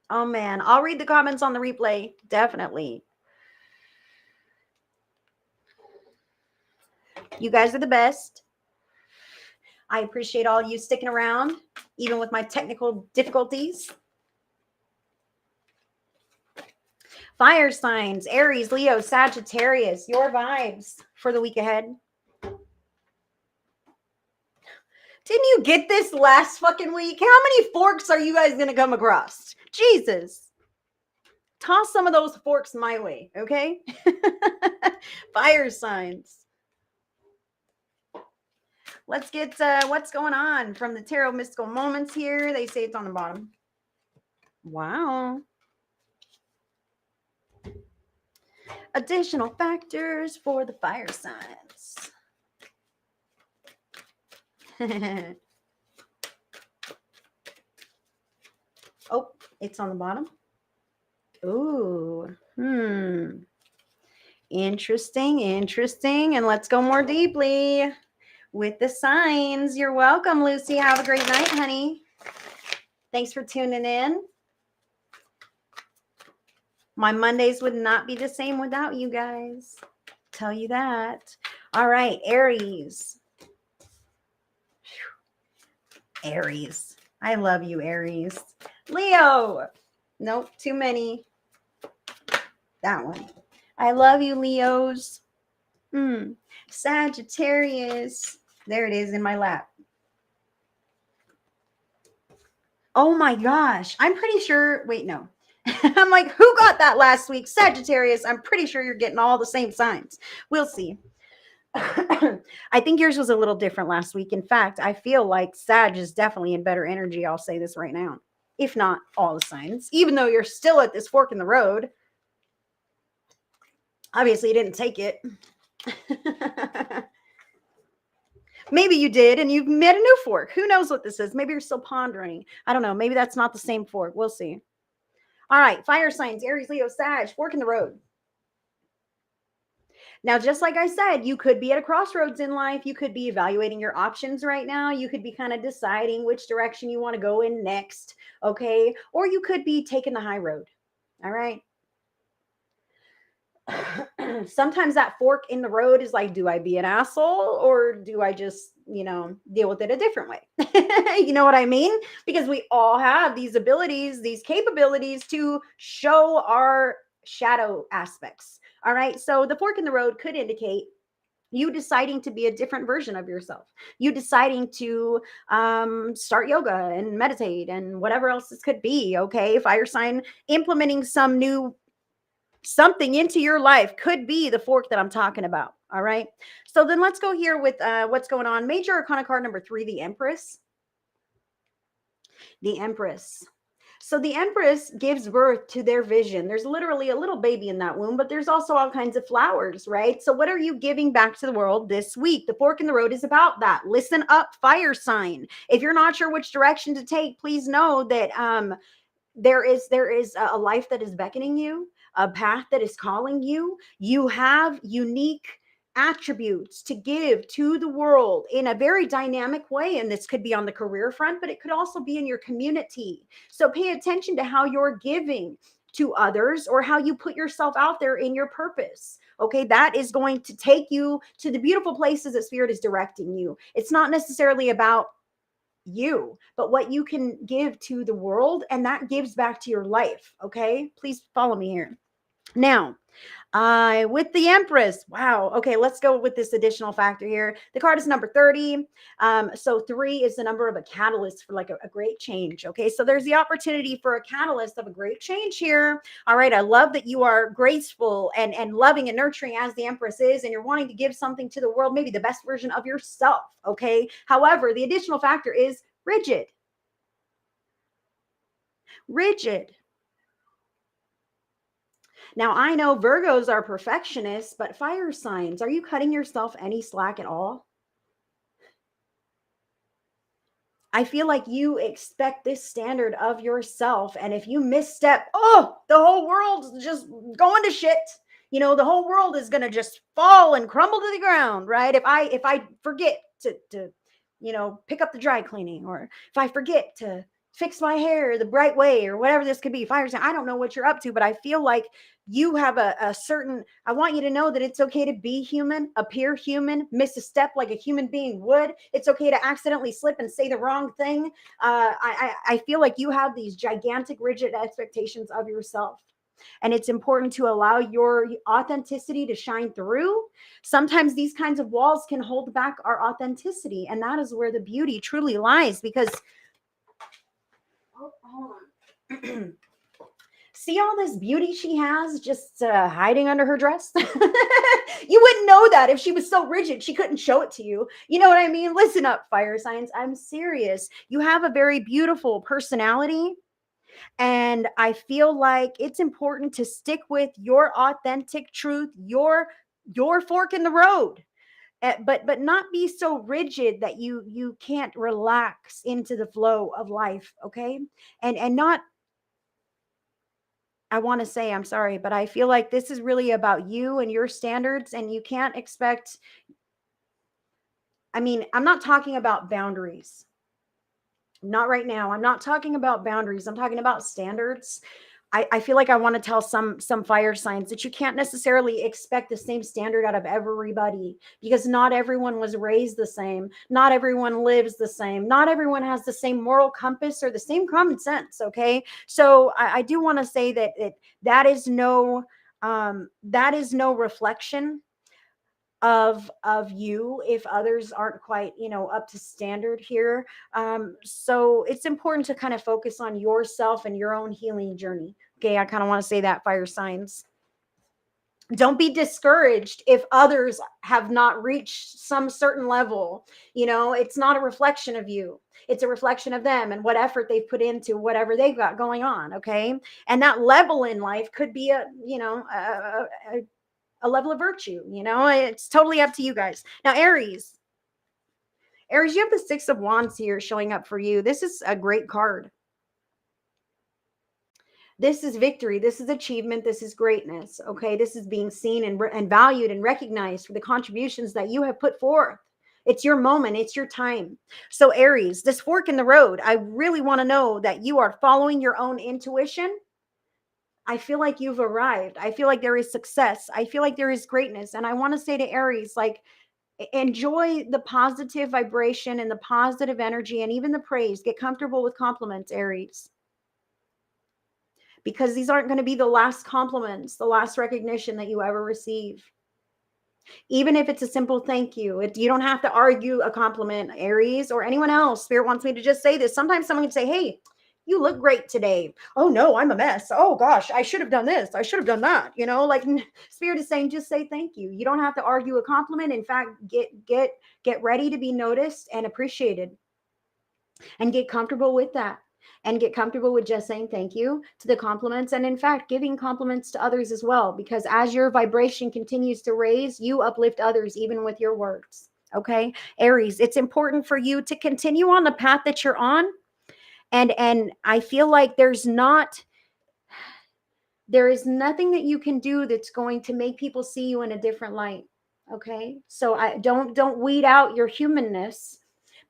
Oh man, I'll read the comments on the replay. Definitely. You guys are the best. I appreciate all you sticking around, even with my technical difficulties. Fire signs, Aries, Leo, Sagittarius, your vibes for the week ahead. Didn't you get this last fucking week? How many forks are you guys going to come across? Jesus. Toss some of those forks my way, okay? Fire signs. Let's get what's going on from the Tarot Mystical Moments here. They say it's on the bottom. Wow. Additional factors for the fire signs. Oh, it's on the bottom. Ooh. Interesting. And let's go more deeply with the signs. You're welcome, Lucy. Have a great night, honey. Thanks for tuning in. My Mondays would not be the same without you guys. Tell you that. All right, Aries. Aries. I love you, Aries. Leo. Nope, too many. That one. I love you, Leos. Sagittarius. There it is in my lap. Oh my gosh. I'm pretty sure. Wait, no. I'm like, who got that last week? Sagittarius. I'm pretty sure you're getting all the same signs. We'll see. I think yours was a little different last week. In fact, I feel like Sag is definitely in better energy. I'll say this right now. If not all the signs, even though you're still at this fork in the road. Obviously, you didn't take it. Maybe you did, and you've met a new fork. Who knows what this is? Maybe you're still pondering. I don't know. Maybe that's not the same fork. We'll see. All right. Fire signs, Aries, Leo, Sag, fork in the road. Now, just like I said, you could be at a crossroads in life. You could be evaluating your options right now. You could be kind of deciding which direction you want to go in next. Okay. Or you could be taking the high road. All right. Sometimes that fork in the road is like, do I be an asshole or do I just, deal with it a different way? You know what I mean? Because we all have these abilities, these capabilities to show our shadow aspects. All right. So the fork in the road could indicate you deciding to be a different version of yourself, you deciding to start yoga and meditate and whatever else this could be. Okay. Fire sign implementing some new something into your life could be the fork that I'm talking about. All right. So then let's go here with what's going on. Major Arcana card number 3, the Empress. The Empress. So the Empress gives birth to their vision. There's literally a little baby in that womb, but there's also all kinds of flowers, right? So what are you giving back to the world this week? The fork in the road is about that. Listen up, fire sign. If you're not sure which direction to take, please know that there is a life that is beckoning you, a path that is calling you. You have unique attributes to give to the world in a very dynamic way. And this could be on the career front, but it could also be in your community. So pay attention to how you're giving to others or how you put yourself out there in your purpose. Okay, that is going to take you to the beautiful places that Spirit is directing you. It's not necessarily about you, but what you can give to the world, and that gives back to your life. Okay, please follow me here. Now, with the Empress, wow. Okay, let's go with this additional factor here. The card is number 30. So 3 is the number of a catalyst for like a great change. Okay, so there's the opportunity for a catalyst of a great change here. All right, I love that you are graceful and loving and nurturing as the Empress is, and you're wanting to give something to the world, maybe the best version of yourself. Okay, however, the additional factor is rigid. Rigid. Now, I know Virgos are perfectionists, but fire signs, are you cutting yourself any slack at all? I feel like you expect this standard of yourself. And if you misstep, the whole world's just going to shit. The whole world is going to just fall and crumble to the ground, right? If I forget to pick up the dry cleaning, or if I forget to fix my hair the right way, or whatever this could be, fire sign, I don't know what you're up to, but I feel like you have a certain, I want you to know that it's okay to be human, appear human, miss a step like a human being would. It's okay to accidentally slip and say the wrong thing. I feel like you have these gigantic, rigid expectations of yourself. And it's important to allow your authenticity to shine through. Sometimes these kinds of walls can hold back our authenticity. And that is where the beauty truly lies, because hold on. See all this beauty she has just hiding under her dress? You wouldn't know that if she was so rigid. She couldn't show it to you. You know what I mean? Listen up, fire signs. I'm serious. You have a very beautiful personality. And I feel like it's important to stick with your authentic truth, your fork in the road. But not be so rigid that you can't relax into the flow of life, okay? And not, I want to say, I'm sorry, but I feel like this is really about you and your standards, and you can't expect, I'm not talking about boundaries. Not right now. I'm not talking about boundaries. I'm talking about standards. I feel like I want to tell some fire signs that you can't necessarily expect the same standard out of everybody, because not everyone was raised the same. Not everyone lives the same. Not everyone has the same moral compass or the same common sense. Okay. So I do want to say that that is no that is no reflection of you if others aren't quite, up to standard here. So it's important to kind of focus on yourself and your own healing journey. Okay, I kind of want to say that, fire signs. Don't be discouraged if others have not reached some certain level. It's not a reflection of you. It's a reflection of them and what effort they've put into whatever they've got going on. Okay. And that level in life could be a level of virtue. It's totally up to you guys. Now, Aries, you have the Six of Wands here showing up for you. This is a great card. This is victory. This is achievement. This is greatness. Okay. This is being seen and valued and recognized for the contributions that you have put forth. It's your moment. It's your time. So Aries, this fork in the road, I really want to know that you are following your own intuition. I feel like you've arrived. I feel like there is success. I feel like there is greatness. And I want to say to Aries, like, enjoy the positive vibration and the positive energy and even the praise. Get comfortable with compliments, Aries, because these aren't going to be the last compliments, the last recognition that you ever receive. Even if it's a simple thank you, you don't have to argue a compliment, Aries, or anyone else. Spirit wants me to just say this. Sometimes someone can say, hey, you look great today. Oh no, I'm a mess. Oh gosh, I should have done this. I should have done that. Like Spirit is saying, just say thank you. You don't have to argue a compliment. In fact, get ready to be noticed and appreciated, and get comfortable with that. And get comfortable with just saying thank you to the compliments, and in fact giving compliments to others as well, because as your vibration continues to raise, you uplift others even with your words. Okay, Aries, it's important for you to continue on the path that you're on. And I feel like there is nothing that you can do that's going to make people see you in a different light. Okay, so I don't weed out your humanness,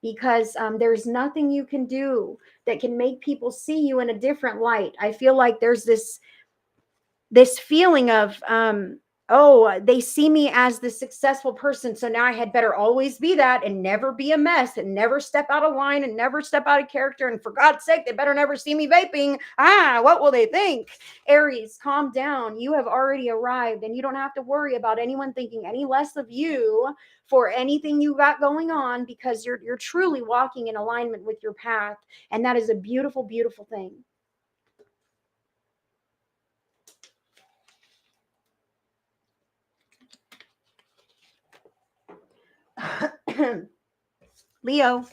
because there's nothing you can do that can make people see you in a different light. I feel like there's this feeling of oh, they see me as the successful person, so now I had better always be that and never be a mess and never step out of line and never step out of character, and for God's sake, they better never see me vaping. What will they think? Aries, calm down. You have already arrived, and you don't have to worry about anyone thinking any less of you for anything you got going on, because you're truly walking in alignment with your path, and that is a beautiful, beautiful thing. Leo,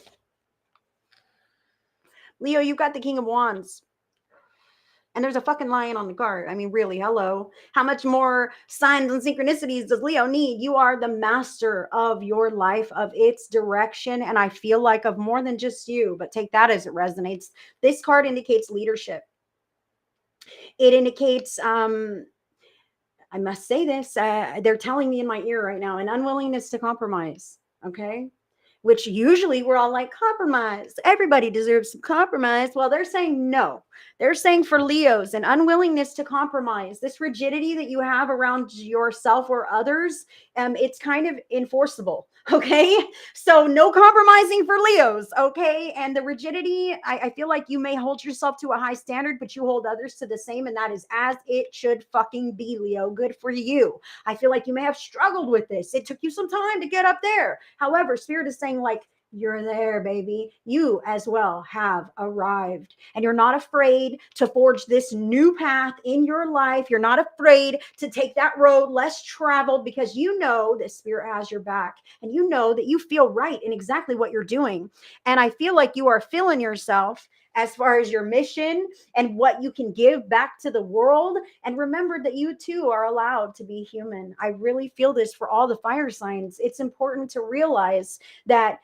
you've got the King of Wands. And there's a fucking lion on the card. I mean, really, hello. How much more signs and synchronicities does Leo need? You are the master of your life, of its direction. And I feel like of more than just you, but take that as it resonates. This card indicates leadership. It indicates, I must say this, they're telling me in my ear right now, an unwillingness to compromise. Okay. Which usually we're all like, compromise. Everybody deserves some compromise. Well, they're saying no. They're saying for Leos, an unwillingness to compromise, this rigidity that you have around yourself or others, it's kind of enforceable. Okay. So no compromising for Leos. Okay. And the rigidity, I feel like you may hold yourself to a high standard, but you hold others to the same. And that is as it should fucking be, Leo. Good for you. I feel like you may have struggled with this. It took you some time to get up there. However, Spirit is saying, like, you're there, baby. You as well have arrived, and you're not afraid to forge this new path in your life. You're not afraid to take that road less traveled, because you know that Spirit has your back, and you know that you feel right in exactly what you're doing. And I feel like you are filling yourself as far as your mission and what you can give back to the world. And remember that you too are allowed to be human. I really feel this for all the fire signs. It's important to realize that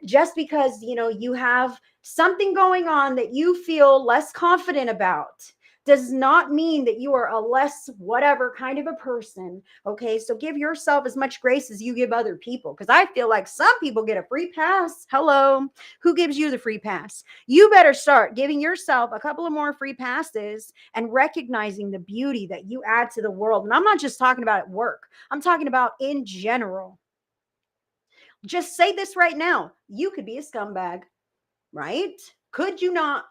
just because, you have something going on that you feel less confident about, does not mean that you are a less whatever kind of a person. Okay. So give yourself as much grace as you give other people. Because I feel like some people get a free pass. Hello. Who gives you the free pass? You better start giving yourself a couple of more free passes and recognizing the beauty that you add to the world. And I'm not just talking about at work, I'm talking about in general. Just say this right now. You could be a scumbag, right? Could you not?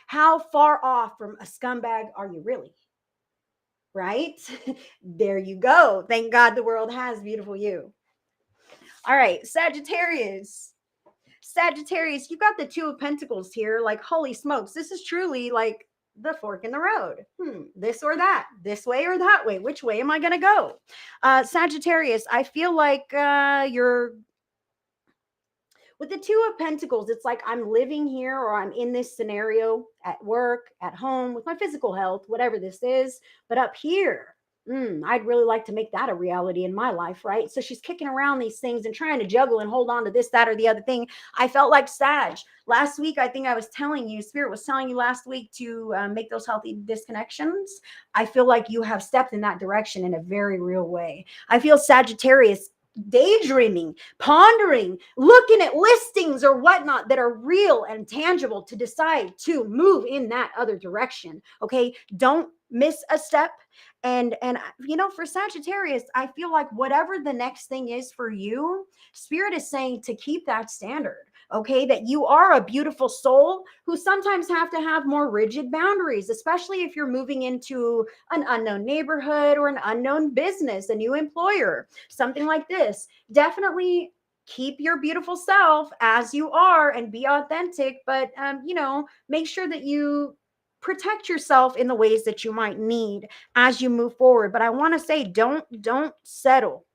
How far off from a scumbag are you really? Right? There you go. Thank God the world has beautiful you. All right, Sagittarius. Sagittarius, you got the Two of Pentacles here. Like, holy smokes, this is truly like the fork in the road. This or that, this way or that way. Which way am I going to go? Sagittarius, I feel like you're with the Two of Pentacles. It's like I'm living here or I'm in this scenario at work, at home, with my physical health, whatever this is. But up here, I'd really like to make that a reality in my life, right? So she's kicking around these things and trying to juggle and hold on to this, that, or the other thing. I felt like Sag. Last week, I think I was telling you, Spirit was telling you last week to make those healthy disconnections. I feel like you have stepped in that direction in a very real way. I feel Sagittarius daydreaming, pondering, looking at listings or whatnot that are real and tangible to decide to move in that other direction. Okay. Don't miss a step. And for Sagittarius, I feel like whatever the next thing is for you, Spirit is saying to keep that standard. Okay, that you are a beautiful soul who sometimes have to have more rigid boundaries, especially if you're moving into an unknown neighborhood or an unknown business, a new employer, something like this. Definitely keep your beautiful self as you are and be authentic, but make sure that you protect yourself in the ways that you might need as you move forward. But I want to say, don't settle.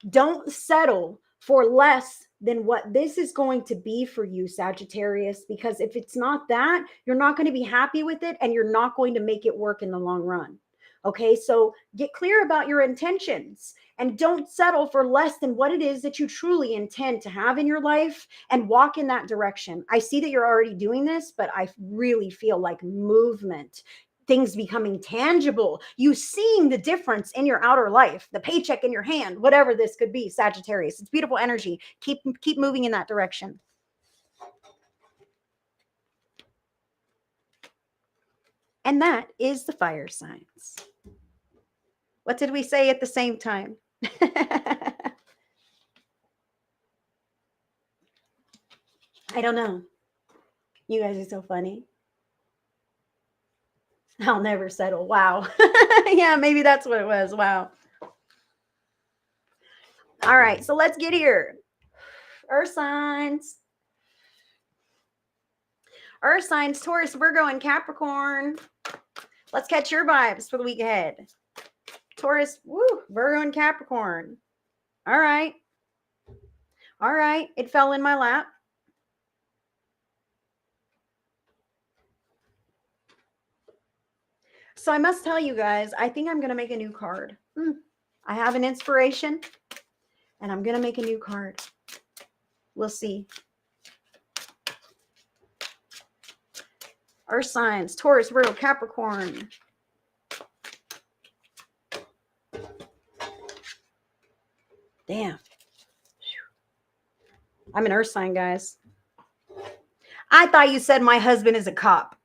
Don't settle for less than what this is going to be for you, Sagittarius, because if it's not that, you're not going to be happy with it and you're not going to make it work in the long run. Okay, so get clear about your intentions and don't settle for less than what it is that you truly intend to have in your life and walk in that direction. I see that you're already doing this, but I really feel like movement, things becoming tangible, you seeing the difference in your outer life, the paycheck in your hand, whatever this could be, Sagittarius. It's beautiful energy. Keep moving in that direction. And that is the fire signs. What did we say at the same time? I don't know. You guys are so funny. I'll never settle. Wow. Yeah, maybe that's what it was. Wow. All right, so let's get here. Earth signs. Earth signs, Taurus, Virgo, and Capricorn. Let's catch your vibes for the week ahead. Taurus, Virgo, and Capricorn. All right. All right. It fell in my lap. So I must tell you guys, I think I'm going to make a new card. I have an inspiration, and I'm going to make a new card. We'll see. Earth signs, Taurus, Virgo, Capricorn. Damn. I'm an earth sign, guys. I thought you said my husband is a cop.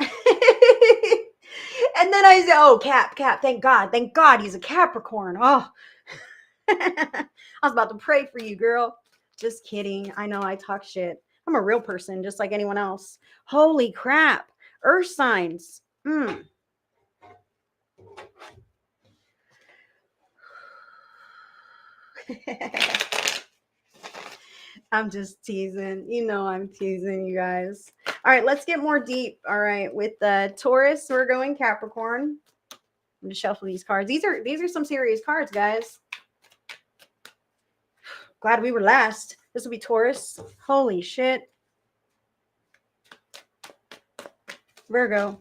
And then I said, oh, Cap, thank God he's a Capricorn. Oh, I was about to pray for you, girl. Just kidding. I know I talk shit. I'm a real person, just like anyone else. Holy crap. Earth signs. I'm just teasing. You know I'm teasing you guys. All right, let's get more deep. All right, with the Taurus, we're going Capricorn. I'm gonna shuffle these cards. These are some serious cards, guys. Glad we were last. This will be Taurus. Holy shit. Virgo.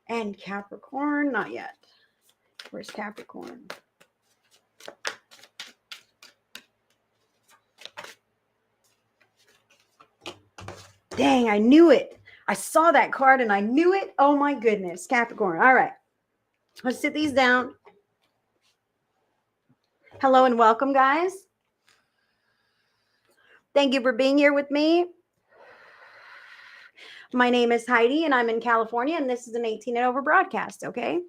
And Capricorn. Not yet. Where's Capricorn? Dang, I knew it. I saw that card and I knew it. Oh my goodness, Capricorn. All right, let's sit these down. Hello and welcome, guys. Thank you for being here with me. My name is Heidi and I'm in California, and this is an 18 and over broadcast, okay?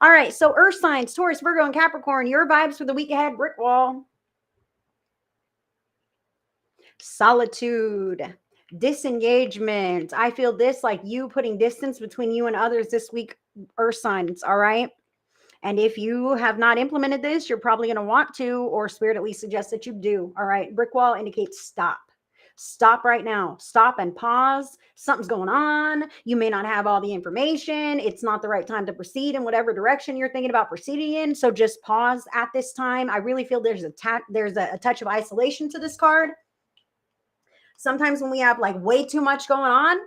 All right, so Earth signs, Taurus, Virgo, and Capricorn, your vibes for the week ahead, brick wall. Solitude, disengagement. I feel this like you putting distance between you and others this week, Earth signs, all right? And if you have not implemented this, you're probably going to want to, or Spirit at least suggests that you do. All right. Brick wall indicates stop. Stop right now. Stop and pause. Something's going on. You may not have all the information. It's not the right time to proceed in whatever direction you're thinking about proceeding in. So just pause at this time. I really feel there's a touch of isolation to this card. Sometimes when we have like way too much going on,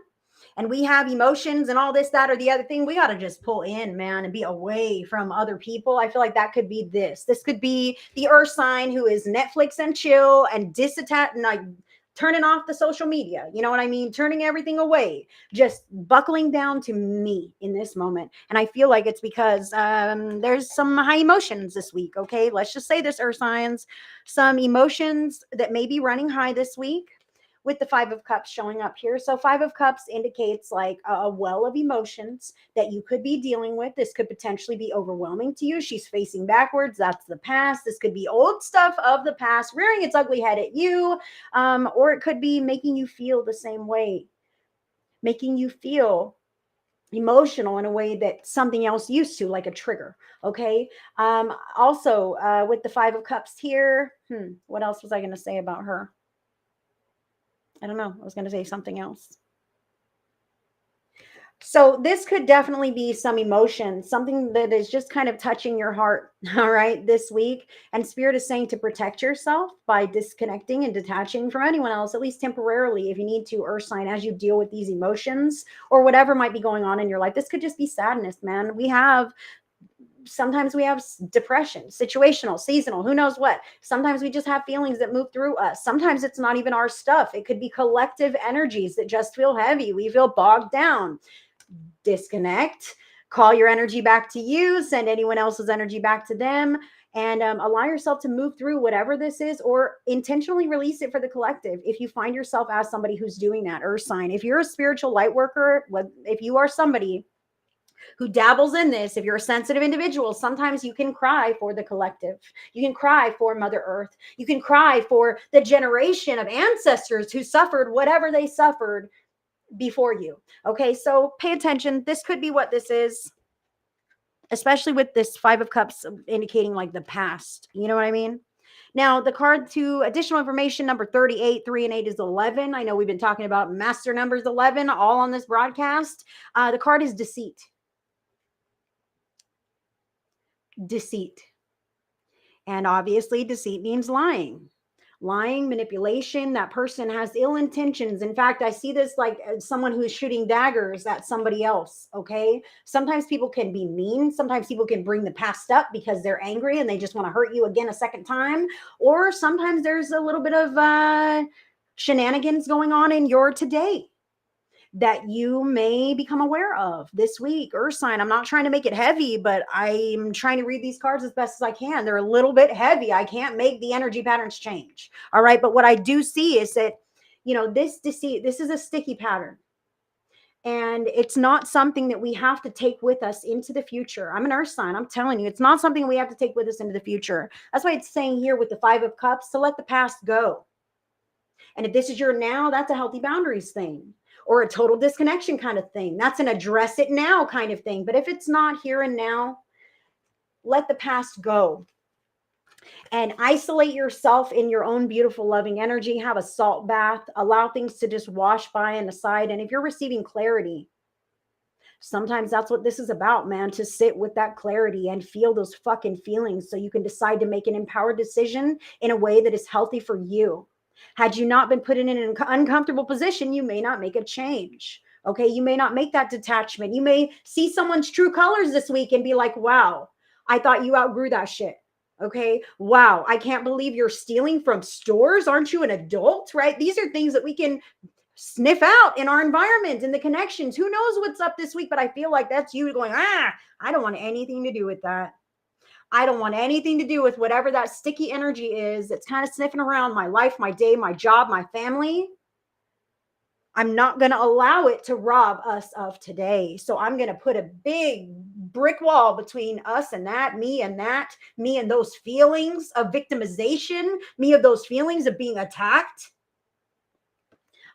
and we have emotions and all this, that, or the other thing, we got to just pull in, man, and be away from other people. I feel like that could be this. This could be the Earth sign who is Netflix and chill and disattached and like turning off the social media. You know what I mean? Turning everything away, just buckling down to me in this moment. And I feel like it's because there's some high emotions this week. Okay, let's just say this, Earth signs, some emotions that may be running high this week, with the Five of Cups showing up here. So Five of Cups indicates like a well of emotions that you could be dealing with. This could potentially be overwhelming to you. She's facing backwards. That's the past. This could be old stuff of the past rearing its ugly head at you. Or it could be making you feel the same way, making you feel emotional in a way that something else used to, like a trigger. Okay. Also, with the Five of Cups here, what else was I going to say about her? I don't know. I was going to say something else. So this could definitely be some emotion, something that is just kind of touching your heart, all right, this week. And Spirit is saying to protect yourself by disconnecting and detaching from anyone else, at least temporarily, if you need to, Earth sign, as you deal with these emotions or whatever might be going on in your life. This could just be sadness, man. Sometimes we have depression, situational, seasonal, who knows what. Sometimes we just have feelings that move through us. Sometimes it's not even our stuff. It could be collective energies that just feel heavy. We feel bogged down. Disconnect, call your energy back to you, send anyone else's energy back to them, and allow yourself to move through whatever this is, or intentionally release it for the collective. If you find yourself as somebody who's doing that, Earth sign, if you're a spiritual light worker, if you are somebody who dabbles in this, if you're a sensitive individual, sometimes you can cry for the collective. You can cry for Mother Earth. You can cry for the generation of ancestors who suffered whatever they suffered before you. Okay, so pay attention. This could be what this is, especially with this Five of Cups indicating like the past. You know what I mean? Now, the card to additional information, number 38, 3 and 8 is 11. I know we've been talking about master numbers 11 all on this broadcast. The card is deceit. Deceit. And obviously, deceit means lying. Lying, manipulation. That person has ill intentions. In fact, I see this like someone who's shooting daggers at somebody else. Okay. Sometimes people can be mean. Sometimes people can bring the past up because they're angry and they just want to hurt you again a second time. Or sometimes there's a little bit of shenanigans going on in your today that you may become aware of this week. Earth sign, I'm not trying to make it heavy, but I'm trying to read these cards as best as I can. They're a little bit heavy. I can't make the energy patterns change. All right. But what I do see is that, this deceit, this is a sticky pattern. And it's not something that we have to take with us into the future. I'm an Earth sign. I'm telling you, it's not something we have to take with us into the future. That's why it's saying here with the Five of Cups to let the past go. And if this is your now, that's a healthy boundaries thing, or a total disconnection kind of thing. That's an address it now kind of thing. But if it's not here and now, let the past go and isolate yourself in your own beautiful, loving energy. Have a salt bath, allow things to just wash by and aside. And if you're receiving clarity, sometimes that's what this is about, man, to sit with that clarity and feel those fucking feelings so you can decide to make an empowered decision in a way that is healthy for you. Had you not been put in an uncomfortable position, you may not make a change. Okay. You may not make that detachment. You may see someone's true colors this week and be like, wow, I thought you outgrew that shit. Okay. Wow. I can't believe you're stealing from stores. Aren't you an adult? Right. These are things that we can sniff out in our environment and the connections. Who knows what's up this week? But I feel like that's you going, I don't want anything to do with that. I don't want anything to do with whatever that sticky energy is that's kind of sniffing around my life, my day, my job, my family. I'm not going to allow it to rob us of today. So I'm going to put a big brick wall between us and that, me and those feelings of victimization, me of those feelings of being attacked.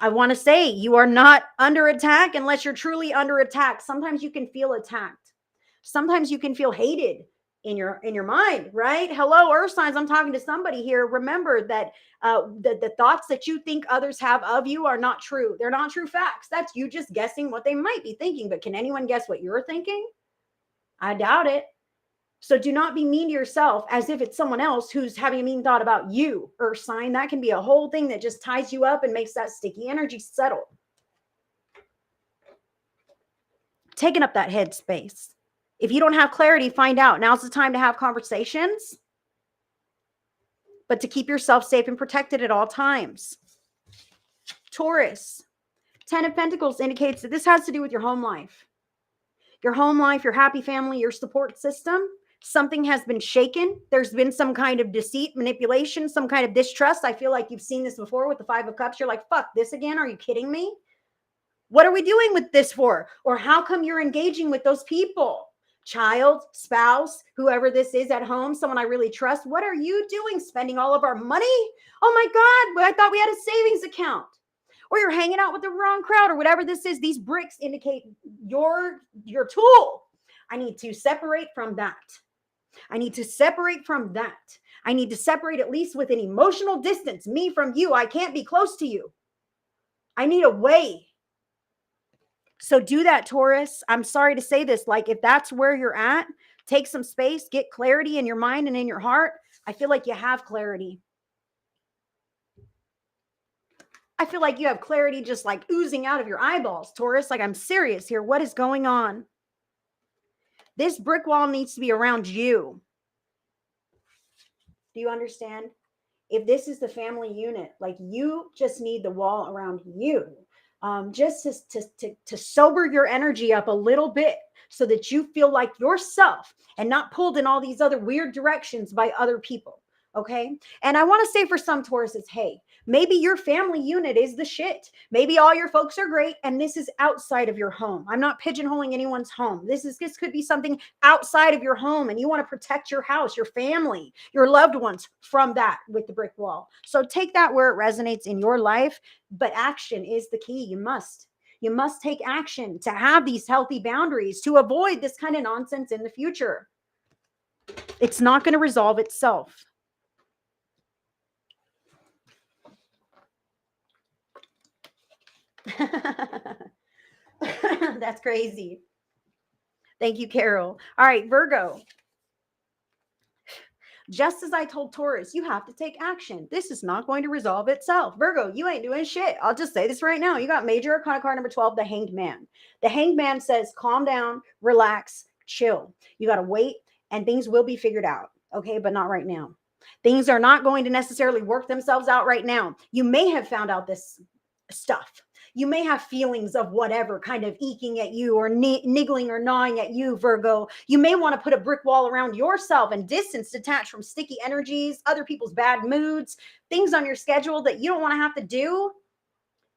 I want to say you are not under attack unless you're truly under attack. Sometimes you can feel attacked. Sometimes you can feel hated in your mind, right? Hello, earth signs. I'm talking to somebody here. Remember that the thoughts that you think others have of you are not true. They're not true facts. That's you just guessing what they might be thinking. But can anyone guess what you're thinking? I doubt it. So do not be mean to yourself as if it's someone else who's having a mean thought about you, earth sign. That can be a whole thing that just ties you up and makes that sticky energy settle. Taking up that headspace. If you don't have clarity, find out. Now's the time to have conversations, but to keep yourself safe and protected at all times. Taurus, 10 of Pentacles indicates that this has to do with your home life. Your home life, your happy family, your support system. Something has been shaken. There's been some kind of deceit, manipulation, some kind of distrust. I feel like you've seen this before with the 5 of Cups. You're like, fuck this again. Are you kidding me? What are we doing with this for? Or how come you're engaging with those people? Child, spouse, whoever this is at home, someone I really trust. What are you doing? Spending all of our money? Oh my God, I thought we had a savings account. Or you're hanging out with the wrong crowd or whatever this is. These bricks indicate your tool. I need to separate from that. I need to separate from that. I need to separate at least with an emotional distance, me from you. I can't be close to you. I need a way. So do that, Taurus. I'm sorry to say this. Like, if that's where you're at, take some space, get clarity in your mind and in your heart. I feel like you have clarity. I feel like you have clarity just like oozing out of your eyeballs, Taurus. Like, I'm serious here. What is going on? This brick wall needs to be around you. Do you understand? If this is the family unit, like, you just need the wall around you. Just to sober your energy up a little bit so that you feel like yourself and not pulled in all these other weird directions by other people. Okay. And I want to say for some Tauruses, hey, maybe your family unit is the shit. Maybe all your folks are great and this is outside of your home. I'm not pigeonholing anyone's home. This could be something outside of your home and you want to protect your house, your family, your loved ones from that with the brick wall. So take that where it resonates in your life, but action is the key. You must take action to have these healthy boundaries to avoid this kind of nonsense in the future. It's not going to resolve itself. That's crazy. Thank you, Carol. All right, Virgo. Just as I told Taurus, you have to take action. This is not going to resolve itself. Virgo, you ain't doing shit. I'll just say this right now. You got major arcana card number 12, the Hanged Man. The Hanged Man says, calm down, relax, chill. You got to wait and things will be figured out. Okay, but not right now. Things are not going to necessarily work themselves out right now. You may have found out this stuff. You may have feelings of whatever kind of eking at you or niggling or gnawing at you, Virgo. You may want to put a brick wall around yourself and distance, detach from sticky energies, other people's bad moods, things on your schedule that you don't want to have to do.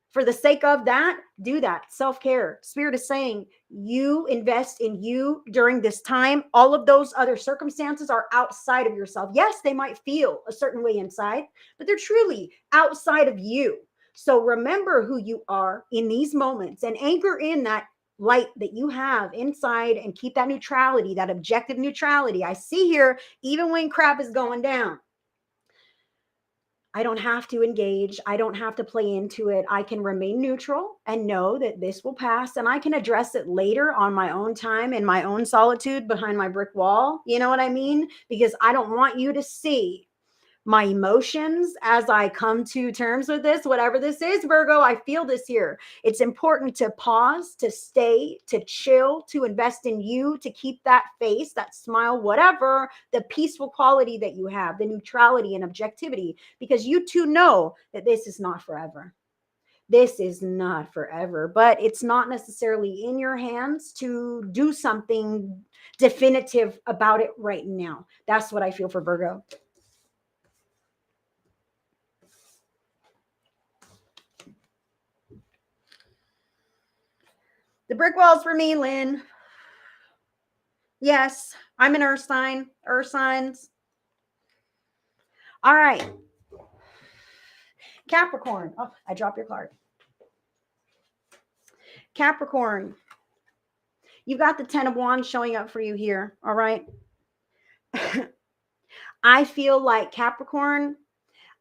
For the sake of that, do that. Self-care. Spirit is saying you invest in you during this time. All of those other circumstances are outside of yourself. Yes, they might feel a certain way inside, but they're truly outside of you. So remember who you are in these moments and anchor in that light that you have inside and keep that neutrality, that objective neutrality. I see here, even when crap is going down, I don't have to engage. I don't have to play into it. I can remain neutral and know that this will pass and I can address it later on my own time in my own solitude behind my brick wall. You know what I mean? Because I don't want you to see my emotions as I come to terms with this, whatever this is, Virgo. I feel this here. It's important to pause, to stay, to chill, to invest in you, to keep that face, that smile, whatever, the peaceful quality that you have, the neutrality and objectivity, because you too know that this is not forever. This is not forever, but it's not necessarily in your hands to do something definitive about it right now. That's what I feel for Virgo. The brick walls for me, Lynn. Yes, I'm an earth sign. Earth signs. All right. Capricorn. Oh, I dropped your card. Capricorn. You got the 10 of Wands showing up for you here. All right. I feel like Capricorn,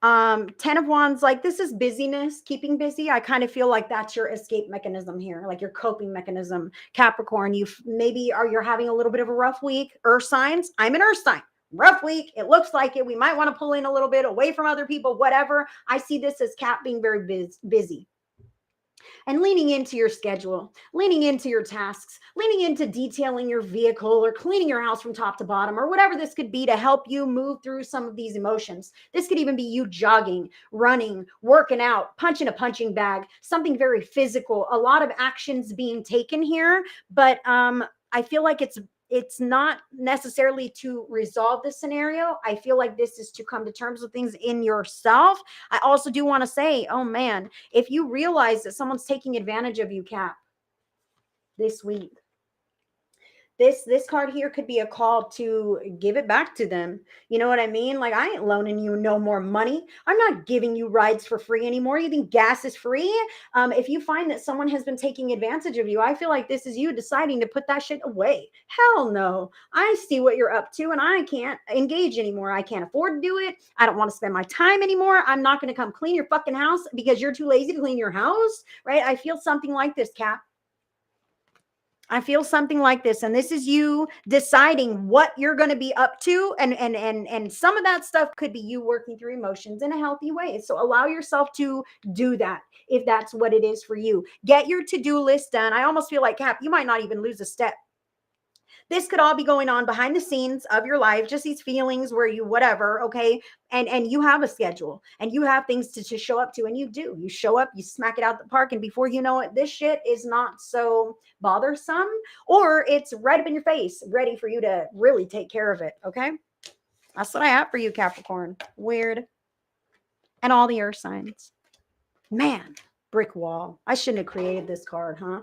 10 of Wands, like this is busyness, keeping busy. I kind of feel like that's your escape mechanism here, like your coping mechanism. Capricorn, you're having a little bit of a rough week. Earth signs. I'm an earth sign. Rough week. It looks like it. We might want to pull in a little bit away from other people, whatever. I see this as Cap being very busy. And leaning into your schedule, leaning into your tasks, leaning into detailing your vehicle or cleaning your house from top to bottom or whatever this could be to help you move through some of these emotions. This could even be you jogging, running, working out, punching a punching bag, something very physical. A lot of actions being taken here, but I feel like it's not necessarily to resolve the scenario. I feel like this is to come to terms with things in yourself. I also do want to say, oh man, if you realize that someone's taking advantage of you, Cap, this week, this card here could be a call to give it back to them. You know what I mean? Like, I ain't loaning you no more money. I'm not giving you rides for free anymore. You think gas is free? If you find that someone has been taking advantage of you, I feel like this is you deciding to put that shit away. Hell no. I see what you're up to and I can't engage anymore. I can't afford to do it. I don't want to spend my time anymore. I'm not going to come clean your fucking house because you're too lazy to clean your house, right? I feel something like this, Cap. I feel something like this, and this is you deciding what you're going to be up to, and some of that stuff could be you working through emotions in a healthy way. So allow yourself to do that if that's what it is for you. Get your to-do list done. I almost feel like, Cap, you might not even lose a step. This could all be going on behind the scenes of your life, just these feelings where you whatever, okay? And you have a schedule and you have things to show up to, and you do. You show up, you smack it out the park, and before you know it, this shit is not so bothersome, or it's right up in your face, ready for you to really take care of it, okay? That's what I have for you, Capricorn. Weird. And all the earth signs. Man, brick wall. I shouldn't have created this card, huh?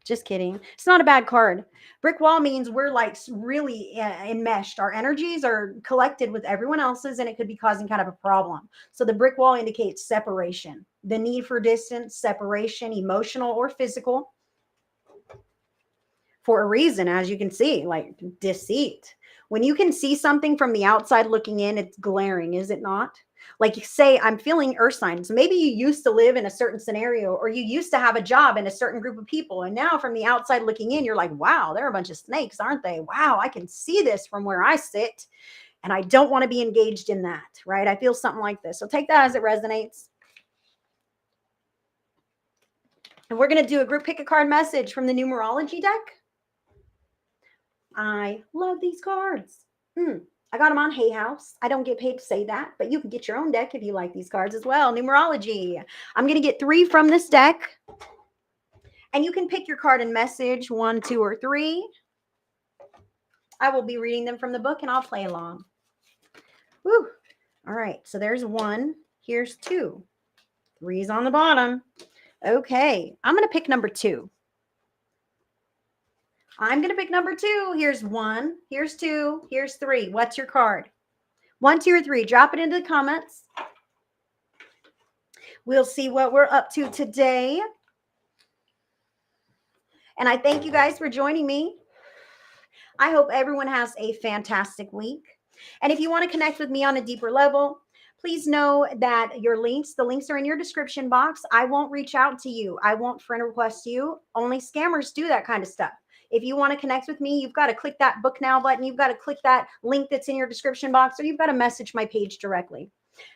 Just kidding. It's not a bad card. Brick wall means we're like really enmeshed. Our energies are collected with everyone else's, and it could be causing kind of a problem. So the brick wall indicates separation, the need for distance, separation, emotional or physical, for a reason, as you can see, like deceit. When you can see something from the outside looking in, it's glaring, is it not? Like, you say, I'm feeling earth signs. Maybe you used to live in a certain scenario, or you used to have a job in a certain group of people. And now from the outside looking in, you're like, wow, they're a bunch of snakes, aren't they? Wow, I can see this from where I sit. And I don't want to be engaged in that, right? I feel something like this. So take that as it resonates. And we're going to do a group pick a card message from the numerology deck. I love these cards. I got them on Hay House. I don't get paid to say that, but you can get your own deck if you like these cards as well. Numerology. I'm going to get 3 from this deck. And you can pick your card and message 1, 2, or 3. I will be reading them from the book and I'll play along. Woo. All right. So there's 1. Here's 2. 3's on the bottom. Okay. I'm going to pick number 2. I'm going to pick number 2. Here's 1. Here's 2. Here's 3. What's your card? 1, 2, or 3. Drop it into the comments. We'll see what we're up to today. And I thank you guys for joining me. I hope everyone has a fantastic week. And if you want to connect with me on a deeper level, please know that the links are in your description box. I won't reach out to you. I won't friend request you. Only scammers do that kind of stuff. If you want to connect with me, you've got to click that book now button. You've got to click that link that's in your description box, or you've got to message my page directly.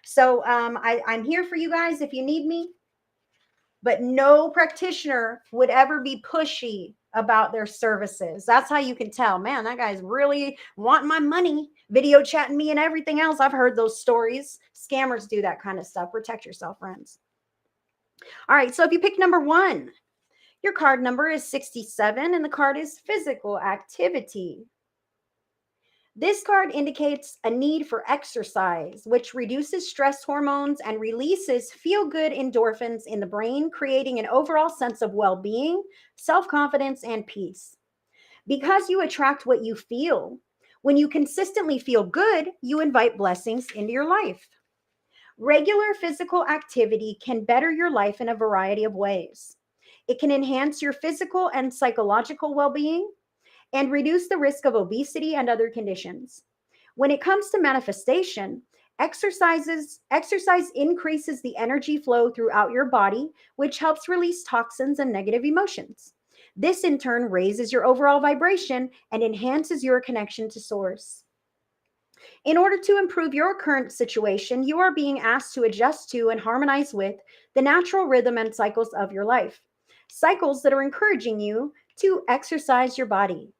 So I'm here for you guys if you need me. But no practitioner would ever be pushy about their services. That's how you can tell, man, that guy's really wanting my money, video chatting me and everything else. I've heard those stories. Scammers do that kind of stuff. Protect yourself, friends. All right, so if you pick number 1, your card number is 67 and the card is physical activity. This card indicates a need for exercise, which reduces stress hormones and releases feel good endorphins in the brain, creating an overall sense of well being, self confidence, and peace. Because you attract what you feel, when you consistently feel good, you invite blessings into your life. Regular physical activity can better your life in a variety of ways. It can enhance your physical and psychological well being and reduce the risk of obesity and other conditions. When it comes to manifestation, exercise increases the energy flow throughout your body, which helps release toxins and negative emotions. This in turn raises your overall vibration and enhances your connection to source. In order to improve your current situation, you are being asked to adjust to and harmonize with the natural rhythm and cycles of your life. Cycles that are encouraging you to exercise your body.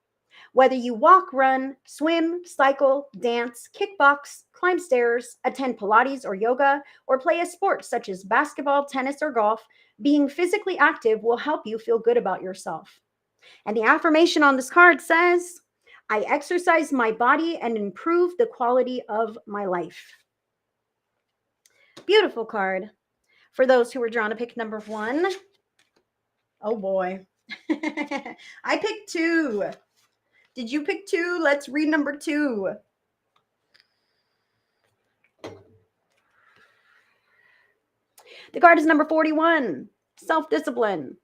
Whether you walk, run, swim, cycle, dance, kickbox, climb stairs, attend Pilates or yoga, or play a sport such as basketball, tennis, or golf, being physically active will help you feel good about yourself. And the affirmation on this card says, I exercise my body and improve the quality of my life. Beautiful card. For those who were drawn to pick number 1, oh boy. I picked 2. Did you pick 2? Let's read number 2. The card is number 41, self-discipline.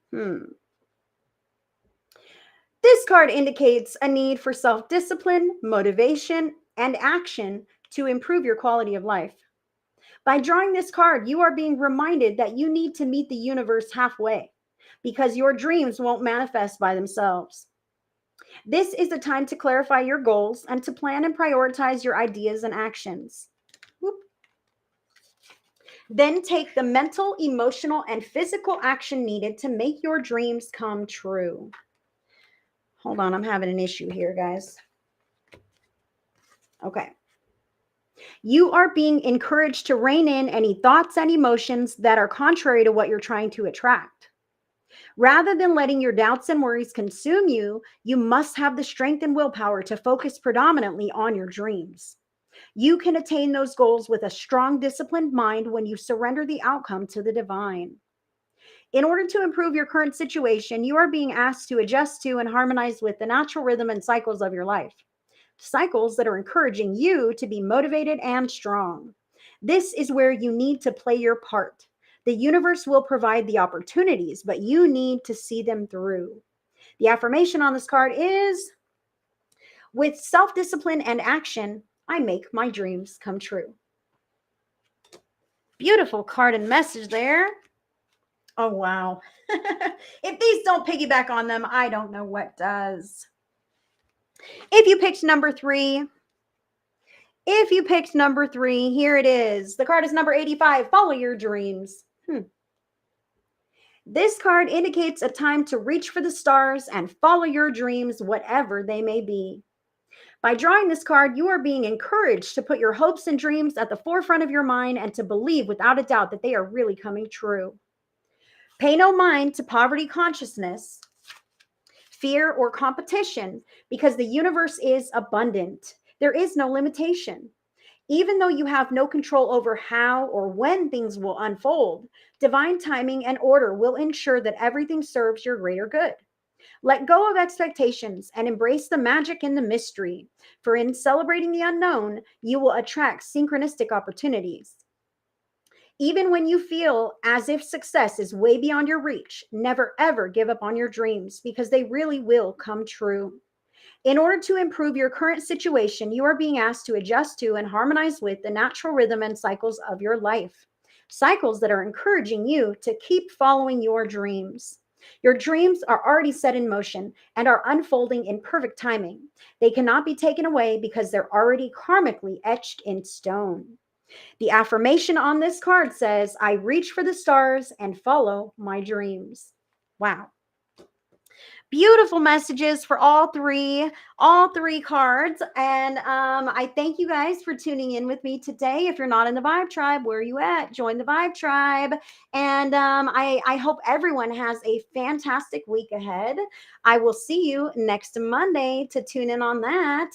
This card indicates a need for self-discipline, motivation, and action to improve your quality of life. By drawing this card, you are being reminded that you need to meet the universe halfway because your dreams won't manifest by themselves. This is a time to clarify your goals and to plan and prioritize your ideas and actions. Whoop. Then take the mental, emotional, and physical action needed to make your dreams come true. Hold on, I'm having an issue here, guys. Okay. You are being encouraged to rein in any thoughts and emotions that are contrary to what you're trying to attract. Rather than letting your doubts and worries consume you, you must have the strength and willpower to focus predominantly on your dreams. You can attain those goals with a strong, disciplined mind when you surrender the outcome to the divine. In order to improve your current situation, you are being asked to adjust to and harmonize with the natural rhythm and cycles of your life. Cycles that are encouraging you to be motivated and strong. This is where you need to play your part. The universe will provide the opportunities, but you need to see them through. The affirmation on this card is, with self-discipline and action, I make my dreams come true. Beautiful card and message there. Oh, wow. If these don't piggyback on them, I don't know what does. If you picked number 3, here it is. The card is number 85. Follow your dreams. This card indicates a time to reach for the stars and follow your dreams, whatever they may be. By drawing this card, you are being encouraged to put your hopes and dreams at the forefront of your mind and to believe without a doubt that they are really coming true. Pay no mind to poverty consciousness, fear, or competition, because the universe is abundant. There is no limitation. Even though you have no control over how or when things will unfold, divine timing and order will ensure that everything serves your greater good. Let go of expectations and embrace the magic in the mystery, for in celebrating the unknown, you will attract synchronistic opportunities. Even when you feel as if success is way beyond your reach, never ever give up on your dreams because they really will come true. In order to improve your current situation, you are being asked to adjust to and harmonize with the natural rhythm and cycles of your life. Cycles that are encouraging you to keep following your dreams. Your dreams are already set in motion and are unfolding in perfect timing. They cannot be taken away because they're already karmically etched in stone. The affirmation on this card says, I reach for the stars and follow my dreams. Wow. Beautiful messages for all three cards. And I thank you guys for tuning in with me today. If you're not in the Vibe Tribe, where are you at? Join the Vibe Tribe. And I hope everyone has a fantastic week ahead. I will see you next Monday to tune in on that.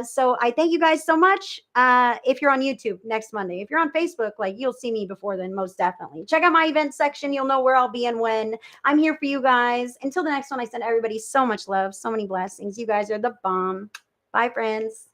So I thank you guys so much. If you're on YouTube next Monday, if you're on Facebook, like, you'll see me before then, most definitely. Check out my event section. You'll know where I'll be and when. I'm here for you guys. Until the next one, I send everybody so much love, so many blessings. You guys are the bomb. Bye, friends.